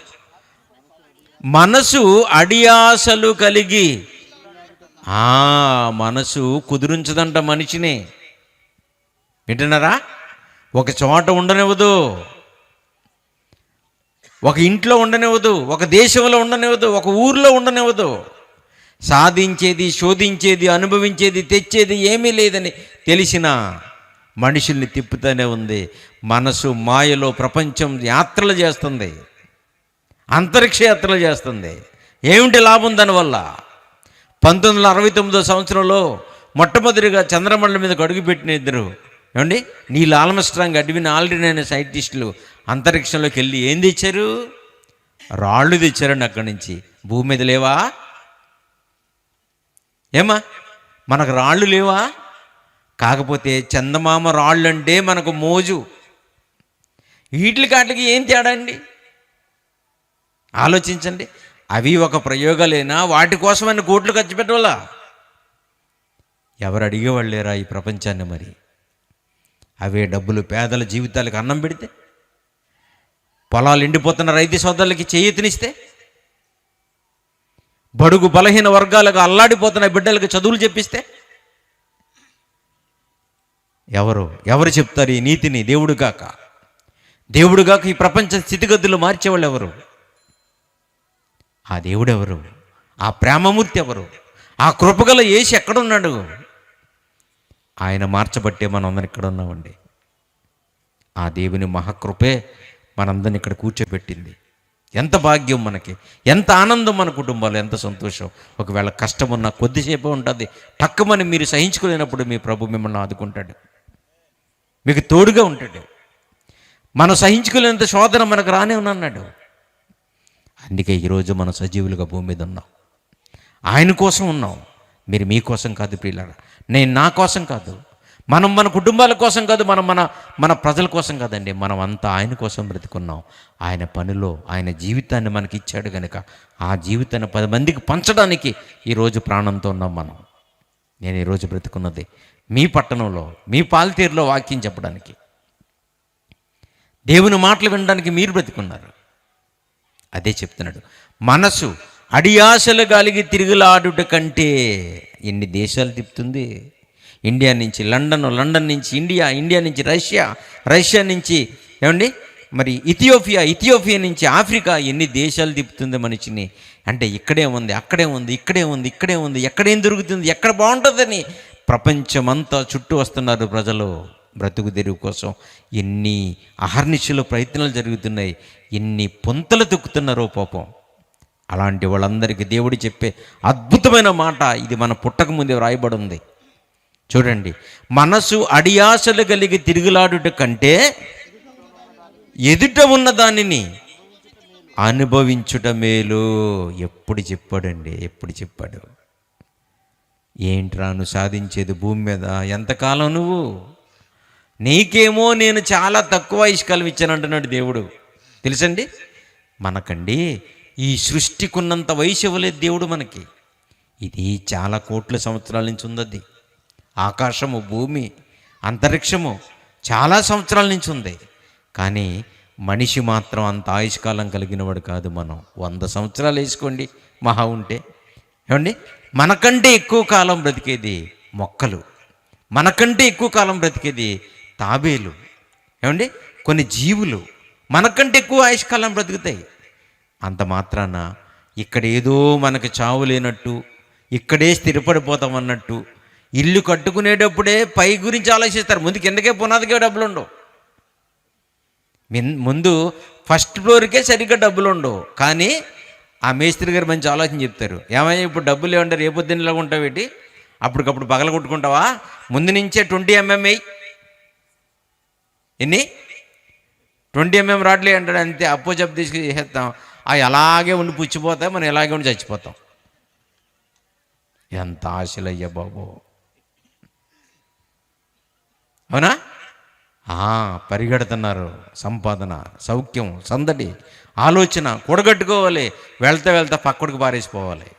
మనసు అడియాసలు కలిగి, మనసు కుదురించదంట మనిషిని. వింటున్నారా? ఒక చోట ఉండనివ్వదు, ఒక ఇంట్లో ఉండనివ్వదు, ఒక దేశంలో ఉండనివ్వదు, ఒక ఊర్లో ఉండనివ్వదు. సాధించేది, శోధించేది, అనుభవించేది, తెచ్చేది ఏమీ లేదని తెలిసిన మనుషుల్ని తిప్పుతూనే ఉంది. మనసు మాయలో ప్రపంచం యాత్రలు చేస్తుంది, అంతరిక్ష యాత్రలు చేస్తుంది. ఏమిటి లాభం దానివల్ల? 1969 సంవత్సరంలో మొట్టమొదటిగా చంద్రమండలం మీదకి అడుగుపెట్టిన ఇద్దరు ఏమండి, నీల్ ఆర్మ్స్ట్రాంగ్, ఎడ్విన్ ఆల్డ్రిన్ అనే సైంటిస్టులు అంతరిక్షంలోకి వెళ్ళి ఏం తెచ్చారు? రాళ్ళు తెచ్చారండి అక్కడి నుంచి. భూమి మీద లేవా? ఏమా మనకు రాళ్ళు లేవా? కాకపోతే చందమామ రాళ్ళు అంటే మనకు మోజు. వీటికి ఏం తేడా అండి? ఆలోచించండి. అవి ఒక ప్రయోగాలేనా? వాటి కోసమని కోట్లు ఖర్చు పెట్టవాలా? ఎవరు అడిగేవాళ్ళు లేరా ఈ ప్రపంచాన్ని? మరి అవే డబ్బులు పేదల జీవితాలకు అన్నం పెడితే, పొలాలు ఎండిపోతున్న రైతు సోదరులకి చేయూతనిస్తే, బడుగు బలహీన వర్గాలకు అల్లాడిపోతున్న బిడ్డలకు చదువులు చెప్పిస్తే, ఎవరు చెప్తారు ఈ నీతిని? దేవుడు గాక ఈ ప్రపంచ స్థితిగతులు మార్చేవాళ్ళు ఎవరు? ఆ దేవుడు ఎవరు? ఆ ప్రేమమూర్తి ఎవరు? ఆ కృపగల యేసు ఎక్కడున్నాడు? ఆయన మార్చబట్టే మనందరం ఇక్కడ ఉన్నామండి. ఆ దేవుని మహాకృపే మనందరిని ఇక్కడ కూర్చోబెట్టింది. ఎంత భాగ్యం మనకి, ఎంత ఆనందం మన కుటుంబాలు, ఎంత సంతోషం. ఒకవేళ కష్టం ఉన్న కొద్దిసేపే ఉంటుంది. టక్కుమని మీరు సహించుకోలేనప్పుడు మీ ప్రభు మిమ్మల్ని ఆదుకుంటాడు, మీకు తోడుగా ఉంటాడు. మనం సహించుకోలేనంత శోధన మనకు రానే ఉన్నాడు. అందుకే ఈరోజు మనం సజీవులుగా భూమి మీద ఉన్నాం. ఆయన కోసం ఉన్నాం. మీరు మీకోసం కాదు ప్రియులారా, నేను నా కోసం కాదు, మనం మన కుటుంబాల కోసం కాదు, మన ప్రజల కోసం కాదండి. మనం అంతా ఆయన కోసం బ్రతుకున్నాం. ఆయన పనిలో ఆయన జీవితాన్ని మనకి ఇచ్చాడు కనుక ఆ జీవితాన్ని 10 మందికి పంచడానికి ఈరోజు ప్రాణంతో ఉన్నాం. నేను ఈరోజు బ్రతుకున్నది మీ పట్టణంలో, మీ పాలతీరులో వాక్యం చెప్పడానికి, దేవుని మాటలు వినడానికి మీరు బ్రతుకున్నారు. అదే చెప్తున్నాడు. మనసు అడియాసలు కలిగి తిరుగులాడుట కంటే, ఎన్ని దేశాలు తిప్పుతుంది, ఇండియా నుంచి లండన్, లండన్ నుంచి ఇండియా, ఇండియా నుంచి రష్యా, రష్యా నుంచి ఏమండి మరి ఇథియోపియా నుంచి ఆఫ్రికా, ఎన్ని దేశాలు తిప్పుతుంది మనిషిని. అంటే ఇక్కడే ఉంది, అక్కడే ఉంది, ఇక్కడే ఉంది, ఇక్కడే ఉంది, ఎక్కడేం దొరుకుతుంది, ఎక్కడ బాగుంటుందని ప్రపంచమంతా చుట్టూ వస్తున్నారు ప్రజలు బ్రతుకు తెరువు కోసం. ఎన్ని అహర్నిశలు ప్రయత్నాలు జరుగుతున్నాయి, ఎన్ని పొంతలు తొక్కుతున్నారో పాపం. అలాంటి వాళ్ళందరికీ దేవుడు చెప్పే అద్భుతమైన మాట ఇది మన పుట్టక ముందే వ్రాయబడి ఉంది. చూడండి, మనసు అడియాసలు కలిగి తిరుగులాడుట కంటే ఎదుట ఉన్న దానిని అనుభవించుట మేలు. ఎప్పుడు చెప్పాడండి, ఎప్పుడు చెప్పాడు? ఏంట్రా నువ్వు సాధించేది భూమి మీద ఎంతకాలం? నువ్వు నీకేమో నేను చాలా తక్కువ ఆయుష్కాలం ఇచ్చానంటున్నాడు దేవుడు. తెలుసండి, మనకండి ఈ సృష్టికున్నంత వయసు ఇవ్వలేదు దేవుడు మనకి. ఇది చాలా కోట్ల సంవత్సరాల నుంచి ఉంది. ఆకాశము, భూమి, అంతరిక్షము చాలా సంవత్సరాల నుంచి ఉంది. కానీ మనిషి మాత్రం అంత ఆయుష్కాలం కలిగిన వాడు కాదు. మనం 100 సంవత్సరాలు వేసుకోండి మహా ఉంటే. ఏమండి, మనకంటే ఎక్కువ కాలం బ్రతికేది మొక్కలు, మనకంటే ఎక్కువ కాలం బ్రతికేది తాబేలు, ఏమండి కొన్ని జీవులు మనకంటే ఎక్కువ ఆయుష్కాలం బ్రతుకుతాయి. అంత మాత్రాన ఇక్కడ ఏదో మనకు చావు లేనట్టు, ఇక్కడే స్థిరపడిపోతాం అన్నట్టు ఇల్లు కట్టుకునేటప్పుడే పై గురించి ఆలోచిస్తారు. ముందు కిందకే పునాదికే డబ్బులు ఉండవు. ముందు ఫస్ట్ ఫ్లోర్కే సరిగ్గా డబ్బులు ఉండవు. కానీ ఆ మేస్త్రి గారు మంచి ఆలోచన చెప్తారు. ఏమయ్యా ఇప్పుడు డబ్బులు ఏమంటారు, రేపొద్దున్నలాగా ఉంటావు ఏంటి, అప్పటికప్పుడు పగల కొట్టుకుంటావా, ముందు నుంచే 20 mm వేయి. ఎన్ని 20 mm రాడ్లే అంటాడు. అంతే, అప్పో చెప్పు తీసుకుని చేసేస్తాం. అవి అలాగే ఉండి పుచ్చిపోతాయి, మనం ఇలాగే ఉండి చచ్చిపోతాం. ఎంత ఆశలయ్యా బాబు, అవునా? పరిగెడుతున్నారు. సంపాదన, సౌఖ్యం, సందడి, ఆలోచన కూడగట్టుకోవాలి. వెళ్తా వెళ్తా పక్కడికి పారేసిపోవాలి.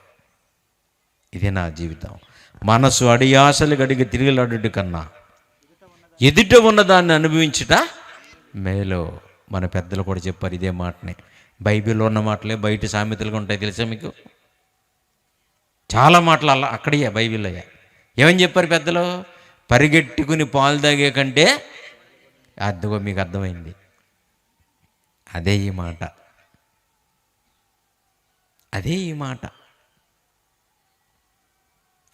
ఇదే నా జీవితం. మనసు అడియాసలు గడిగి తిరిగిలాడు కన్నా ఎదుట ఉన్నదాన్ని అనుభవించుట మేలు. మన పెద్దలు కూడా చెప్పారు ఇదే మాటని. బైబిల్లో ఉన్న మాటలే బయట సామెతలుగా ఉంటాయి. తెలుసా మీకు? చాలా మాటలు అలా అక్కడయ్యా బైబిల్లో. ఏమని చెప్పారు పెద్దలు? పరిగెట్టుకుని పాలు తాగే కంటే అర్థం, మీకు అర్థమైంది. అదే ఈ మాట, అదే ఈ మాట.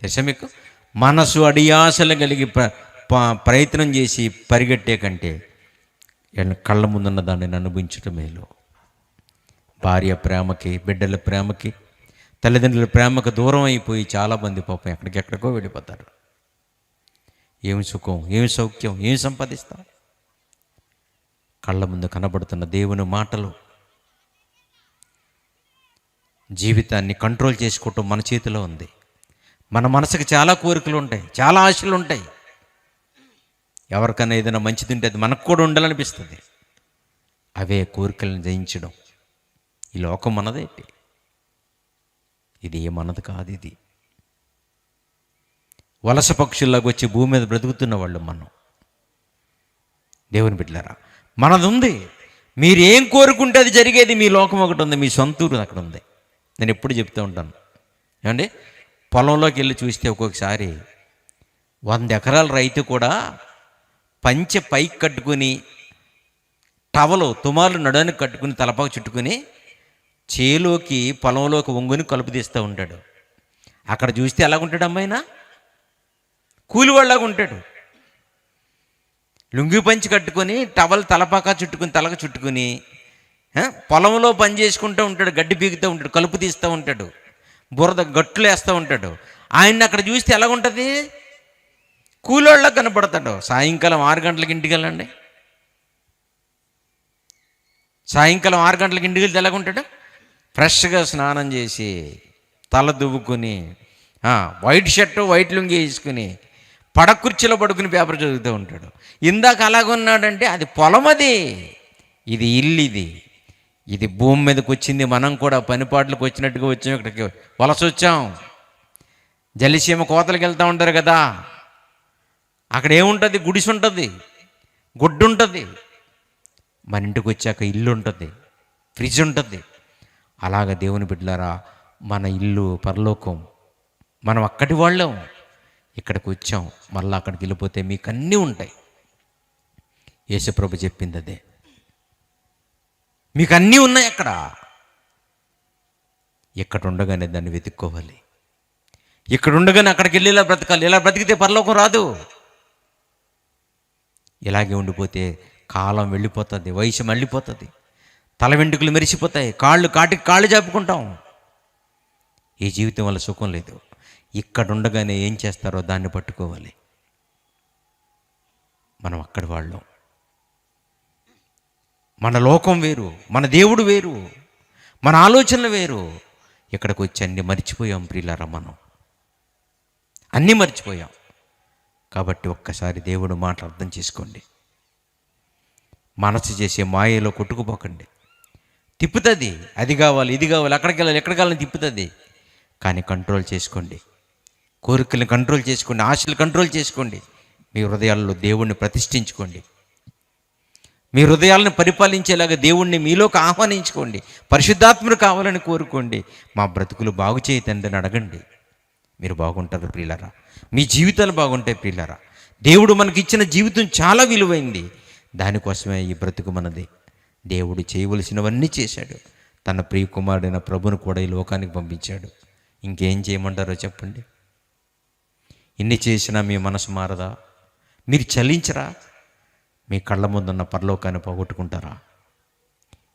తెలుసా మీకు? మనసు అడియాసలు కలిగి ప్రయత్నం చేసి పరిగెట్టే కంటే కళ్ళ ముందున్న దాన్ని అనుభవించటం మేలు. భార్య ప్రేమకి, బిడ్డల ప్రేమకి, తల్లిదండ్రుల ప్రేమకు దూరం అయిపోయి చాలామంది పాపం ఎక్కడికెక్కడికో వెళ్ళిపోతారు. ఏమి సుఖం, ఏమి సౌఖ్యం, ఏమి సంపాదిస్తాం? కళ్ళ ముందు కనబడుతున్న దేవుని మాటలు. జీవితాన్ని కంట్రోల్ చేసుకోవటం మన చేతిలో ఉంది. మన మనసుకు చాలా కోరికలు ఉంటాయి, చాలా ఆశలు ఉంటాయి. ఎవరికైనా ఏదైనా మంచిది ఉంటే అది మనకు కూడా ఉండాలనిపిస్తుంది. అవే కోరికలను జయించడం. ఈ లోకం మనదేంటి? ఇది ఏమన్నది కాదు. ఇది వలస పక్షుల్లాగా వచ్చి భూమి మీద బ్రతుకుతున్న వాళ్ళు మనం. దేవుని బిడ్డలారా, మనది ఉంది. మీరు ఏం కోరుకుంటే అది జరిగేది. మీ లోకం ఒకటి ఉంది, మీ సొంతూరు అక్కడ ఉంది. నేను ఎప్పుడు చెప్తూ ఉంటాను, ఏమండి, పొలంలోకి వెళ్ళి చూస్తే ఒక్కొక్కసారి 100 ఎకరాల రైతు కూడా పంచె పైకి కట్టుకుని, టవలు తుమాలు నడానికి కట్టుకుని, తలపాకు చుట్టుకుని చేలోకి పొలంలోకి వంగుని కలుపు తీస్తూ ఉంటాడు. అక్కడ చూస్తే ఎలాగుంటాడు? అమ్మాయినా కూలివాళ్ళలాగా ఉంటాడు. లుంగి పంచి కట్టుకొని, టవల్ తలపాక చుట్టుకుని, తలకు చుట్టుకుని పొలంలో పని చేసుకుంటూ ఉంటాడు. గడ్డి పీకుతూ ఉంటాడు, కలుపు తీస్తూ ఉంటాడు, బురద గట్లు వేస్తూ ఉంటాడు. ఆయన్ని అక్కడ చూస్తే ఎలాగుంటుంది? కూలోళ్ళకి కనపడతాడు. సాయంకాలం 6 గంటలకు ఇంటికి వెళ్ళండి. సాయంకాలం 6 గంటలకు ఇంటికి వెళ్తే ఎలాగుంటాడు? ఫ్రెష్గా స్నానం చేసి, తల దువ్వుకొని, వైట్ షర్టు, వైట్ లుంగి వేసుకుని, పడకుర్చీలో పడుకుని పేపర్ చదువుతూ ఉంటాడు. ఇందాక అలాగున్నాడంటే అది పొలం, అది ఇది ఇల్లు, ఇది భూమి మీదకి వచ్చింది. మనం కూడా పనిపాట్లకు వచ్చినట్టుగా వచ్చాం. ఇక్కడికి వలస వచ్చాం. జలిసీమ కోతలకు వెళ్తూ ఉంటారు కదా, అక్కడ ఏముంటుంది? గుడిసి ఉంటుంది, గుడ్డు ఉంటుంది. మన ఇంటికి వచ్చాక ఇల్లు ఉంటుంది, ఫ్రిడ్జ్ ఉంటుంది. అలాగ దేవుని బిడ్డలారా, మన ఇల్లు పరలోకం. మనం అక్కడి వాళ్ళం. ఇక్కడికి వచ్చాం, మళ్ళీ అక్కడికి వెళ్ళిపోతే మీకు అన్నీ ఉంటాయి. యేసుప్రభు చెప్పింది అదే, మీకు అన్నీ ఉన్నాయి అక్కడ. ఇక్కడ ఉండగానే దాన్ని వెతుక్కోవాలి. ఇక్కడ ఉండగానే అక్కడికి వెళ్ళి ఇలా బ్రతకాలి. ఇలా బ్రతికితే పరలోకం రాదు. ఇలాగే ఉండిపోతే కాలం వెళ్ళిపోతుంది, వయసు మళ్ళీపోతుంది, తల వెంట్రుకలు మెరిసిపోతాయి, కాటికి కాళ్ళు జాపుకుంటాం. ఈ జీవితం వల్ల సుఖం లేదు. ఇక్కడ ఉండగానే ఏం చేస్తారో దాన్ని పట్టుకోవాలి. మనం అక్కడి వాళ్ళం. మన లోకం వేరు, మన దేవుడు వేరు, మన ఆలోచనలు వేరు. ఇక్కడికి వచ్చి అన్నీ మర్చిపోయాం ప్రియులారా. మనం అన్నీ మర్చిపోయాం. కాబట్టి ఒక్కసారి దేవుడు మాట అర్థం చేసుకోండి. మనసు చేసే మాయలో కొట్టుకుపోకండి. తిప్పుతుంది, అది కావాలి, ఇది కావాలి, అక్కడికి వెళ్ళాలి, ఎక్కడికి వెళ్ళాలని తిప్పుతుంది. కానీ కంట్రోల్ చేసుకోండి. కోరికలను కంట్రోల్ చేసుకోండి, ఆశలు కంట్రోల్ చేసుకోండి. మీ హృదయాల్లో దేవుణ్ణి ప్రతిష్ఠించుకోండి. మీ హృదయాలను పరిపాలించేలాగా దేవుణ్ణి మీలోకి ఆహ్వానించుకోండి. పరిశుద్ధాత్మను కావాలని కోరుకోండి. మా బ్రతుకులు బాగు చేయి తండ్రి అని అడగండి. మీరు బాగుంటారు ప్రియులారా. మీ జీవితాలు బాగుంటాయి ప్రియులారా. దేవుడు మనకిచ్చిన జీవితం చాలా విలువైంది. దానికోసమే ఈ బ్రతుకు మనది. దేవుడు చేయవలసినవన్నీ చేశాడు. తన ప్రియ కుమారుడైన ప్రభును కూడా ఈ లోకానికి పంపించాడు. ఇంకేం చేయమంటారో చెప్పండి. ఇన్ని చేసినా మీ మనసు మారదా? మీరు చలించరా? మీ కళ్ళ ముందున్న పరలోకాన్ని పోగొట్టుకుంటారా?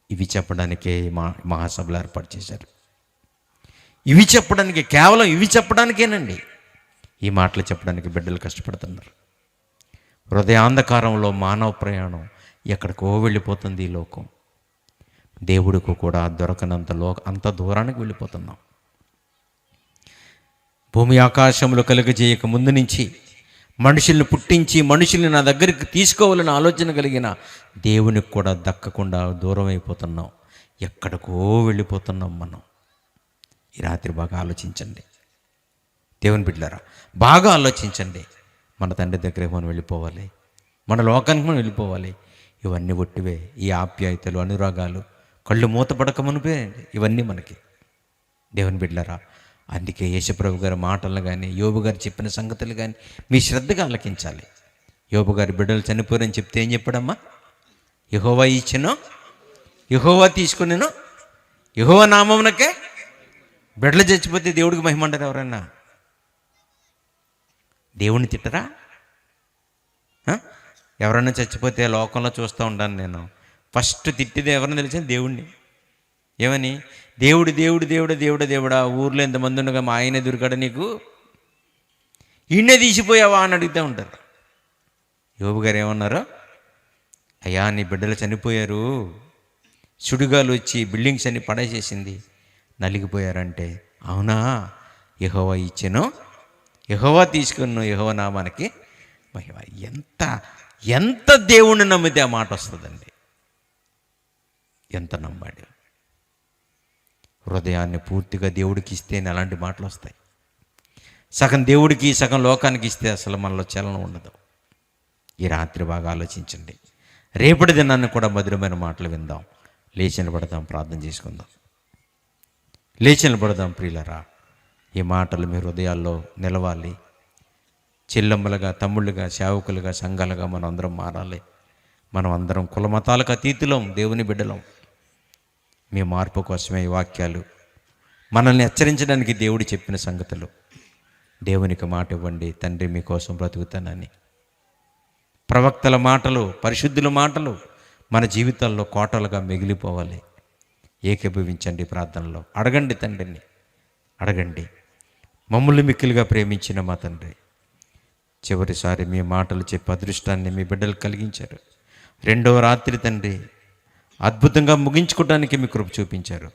ఇవి చెప్పడానికే మహాసభలు ఏర్పాటు చేశారు. ఇవి చెప్పడానికి, కేవలం ఇవి చెప్పడానికేనండి. ఈ మాటలు చెప్పడానికి బిడ్డలు కష్టపడుతున్నారు. హృదయాంధకారంలో మానవ ప్రయాణం ఎక్కడికో వెళ్ళిపోతుంది ఈ లోకం. దేవుడికి కూడా దొరకనంత అంత దూరానికి వెళ్ళిపోతున్నాం. భూమి ఆకాశంలో కలుగజేయక ముందు నుంచి మనుషుల్ని పుట్టించి మనుషుల్ని నా దగ్గరికి తీసుకోవాలని ఆలోచన కలిగిన దేవునికి కూడా దక్కకుండా దూరం అయిపోతున్నాం. ఎక్కడికో వెళ్ళిపోతున్నాం మనం. ఈ రాత్రి బాగా ఆలోచించండి దేవుని బిడ్డలారా, బాగా ఆలోచించండి. మన తండ్రి దగ్గరికి మనం వెళ్ళిపోవాలి, మన లోకానికి మనం వెళ్ళిపోవాలి. ఇవన్నీ ఒట్టివే. ఈ ఆప్యాయతలు, అనురాగాలు కళ్ళు మూతపడక మునిపే ఇవన్నీ మనకి. దేవుని బిడ్డలారా, అందుకే యేసుప్రభు గారి మాటలు కానీ, యోబు గారు చెప్పిన సంగతులు కానీ మీ శ్రద్ధగా ఆలకించాలి. యోబు గారి బిడ్డలు చనిపోరని చెప్తే ఏం చెప్పాడమ్మా? యెహోవా ఇచ్చెను, యెహోవా తీసుకునేను, యెహోవా నామమునకే. బిడ్డలు చచ్చిపోతే దేవుడికి మహిమ అంటారు ఎవరన్నా? దేవుణ్ణి తిట్టరా? ఎవరన్నా చచ్చిపోతే లోకంలో చూస్తూ ఉంటాను నేను. ఫస్ట్ తిట్టిది ఎవరన్నా తెలిసిన దేవుణ్ణి. ఏమని? దేవుడు దేవుడు దేవుడు దేవుడు దేవుడా, ఊర్లో ఎంతమంది ఉండగా మా ఆయన దొరికాడు నీకు, ఈయనే తీసిపోయావా అని అడుగుతూ ఉంటారు. యోబు గారు ఏమన్నారు? అయ్యా నీ బిడ్డలు చనిపోయారు, సుడిగాలు వచ్చి బిల్డింగ్స్ అన్ని పడేసేసింది, నలిగిపోయారంటే అవునా, యెహోవా ఇచ్చెను, యెహోవా తీసుకున్నాను, యెహోవా నామానికి మహిమ. ఎంత దేవుణ్ణి నమ్మితే ఆ మాట వస్తుందండి. ఎంత నమ్మాడు? హృదయాన్ని పూర్తిగా దేవుడికి ఇస్తేనే అలాంటి మాటలు వస్తాయి. సగం దేవుడికి సగం లోకానికి ఇస్తే అసలు మనలో చలనం ఉండదు. ఈ రాత్రి బాగా ఆలోచించండి. రేపటి దినాన్ని కూడా మధురమైన మాటలు విందాం. లేచి నిలబడదాం, ప్రార్థన చేసుకుందాం. లేచి నిలబడదాం ప్రియులరా. ఈ మాటలు మీ హృదయాల్లో నిలవాలి. చెల్లెమ్మలుగా, తమ్ముళ్ళుగా, సేవకులుగా, సంఘాలుగా మనం అందరం మారాలి. మనం అందరం కుల మతాలకు అతీతులం, దేవుని బిడ్డలం. మీ మార్పు కోసమే ఈ వాక్యాలు, మనల్ని హెచ్చరించడానికి దేవుడు చెప్పిన సంగతులు. దేవునికి మాట ఇవ్వండి, తండ్రి మీకోసం బ్రతుకుతానని. ప్రవక్తల మాటలు, పరిశుద్ధుల మాటలు మన జీవితాల్లో కోటలుగా మిగిలిపోవాలి. ఏకీభవించండి ప్రార్థనలో. అడగండి తండ్రిని, అడగండి. మమ్మల్ని మిక్కిలిగా ప్రేమించిన మా తండ్రి, చివరిసారి మీ మాటలు చెప్పే అదృష్టాన్ని మీ బిడ్డలు కలిగించారు. రెండవ రాత్రి తండ్రి అద్భుతంగా ముగించుకోవడానికి మీ కృప చూపించారు.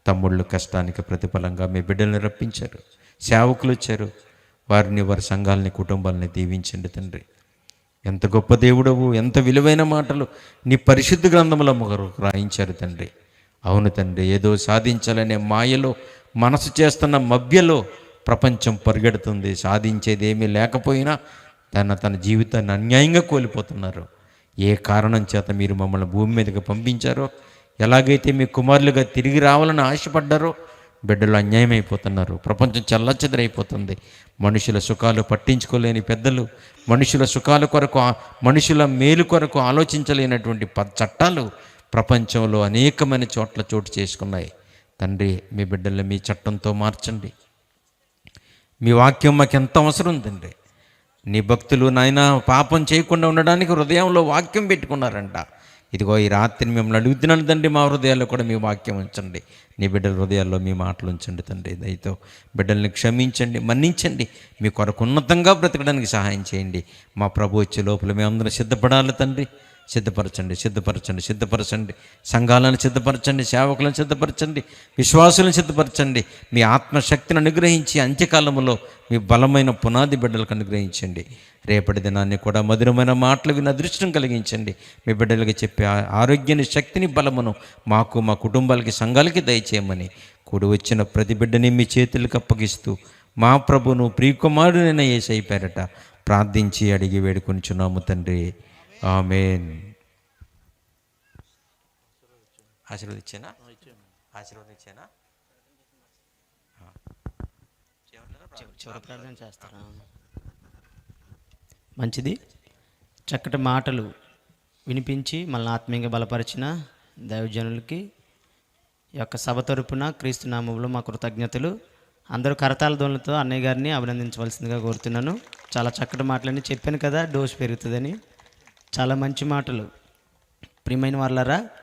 తమ్ముళ్ళు కష్టానికి ప్రతిఫలంగా మీ బిడ్డల్ని రప్పించారు. సేవకులు వచ్చారు, వారిని, వారి సంఘాలని, కుటుంబాలని దీవించండి తండ్రి. ఎంత గొప్ప దేవుడవు, ఎంత విలువైన మాటలు నీ పరిశుద్ధ గ్రంథంలో మొగరు రాయించారు తండ్రి. అవును తండ్రి, ఏదో సాధించాలనే మాయలో, మనసు చేస్తున్న మభ్యలో ప్రపంచం పరిగెడుతుంది. సాధించేది ఏమీ లేకపోయినా తన జీవితాన్ని అన్యాయంగా కోల్పోతున్నారు. ఏ కారణం చేత మీరు మమ్మల్ని భూమి మీదకి పంపించారో, ఎలాగైతే మీ కుమారులుగా తిరిగి రావాలని ఆశపడ్డారో బిడ్డలు అన్యాయం అయిపోతున్నారు. ప్రపంచం చెల్లచెదరైపోతుంది. మనుషుల సుఖాలు పట్టించుకోలేని పెద్దలు, మనుషుల సుఖాల కొరకు, మనుషుల మేలు కొరకు ఆలోచించలేనటువంటి చట్టాలు ప్రపంచంలో అనేకమైన చోట్ల చోటు చేసుకున్నాయి. తండ్రి, మీ బిడ్డల్ని మీ చట్టంతో మార్చండి. మీ వాక్యం మాకు ఎంత అవసరం తండ్రి. నీ భక్తులు నాయన పాపం చేయకుండా ఉండడానికి హృదయంలో వాక్యం పెట్టుకున్నారంట. ఇదిగో ఈ రాత్రి మిమ్మల్ని అడుగుతున్నాను తండ్రి, మా హృదయాల్లో కూడా మీ వాక్యం ఉంచండి. నీ బిడ్డల హృదయాల్లో మీ మాటలు ఉంచండి తండ్రి. దయతో బిడ్డల్ని క్షమించండి, మన్నించండి. మీ కొరకు ఉన్నతంగా బ్రతకడానికి సహాయం చేయండి. మా ప్రభు వచ్చే లోపల మేమందరం సిద్ధపడాలి తండ్రి. సిద్ధపరచండి, సిద్ధపరచండి, సిద్ధపరచండి. సంఘాలను సిద్ధపరచండి, సేవకులను సిద్ధపరచండి, విశ్వాసులను సిద్ధపరచండి. మీ ఆత్మశక్తిని అనుగ్రహించి అంత్యకాలంలో మీ బలమైన పునాది బిడ్డలకు అనుగ్రహించండి. రేపటి దినాన్ని కూడా మధురమైన మాటలు విని అదృష్టం కలిగించండి. మీ బిడ్డలకి చెప్పే ఆరోగ్యాన్ని, శక్తిని, బలమును మాకు, మా కుటుంబాలకి, సంఘాలకి దయచేయమని కూడి వచ్చిన ప్రతి బిడ్డని మీ చేతులకు అప్పగిస్తూ మా ప్రభును ప్రియకుమారుడైన యేసయ్య పేరట ప్రార్థించి అడిగి వేడుకొనిచున్నాము తండ్రి. ఆమేన్. ఆశీర్వదించేనా? ఆశీర్వదించేనా? చివరి ప్రార్థన చేస్తారా? మంచిది. చక్కటి మాటలు వినిపించి మనల్ని ఆత్మీయంగా బలపరిచిన దైవజనులకి ఈ యొక్క సభ తరపున క్రీస్తు నామములో మా కృతజ్ఞతలు. అందరూ కరతాళ ధ్వనులతో అన్నయ్య గారిని అభినందించవలసిందిగా కోరుతున్నాను. చాలా చక్కటి మాటలని చెప్పాను కదా, డోస్ పెరుగుతుందని. చాలా మంచి మాటలు. ప్రియమైన వాళ్ళారా,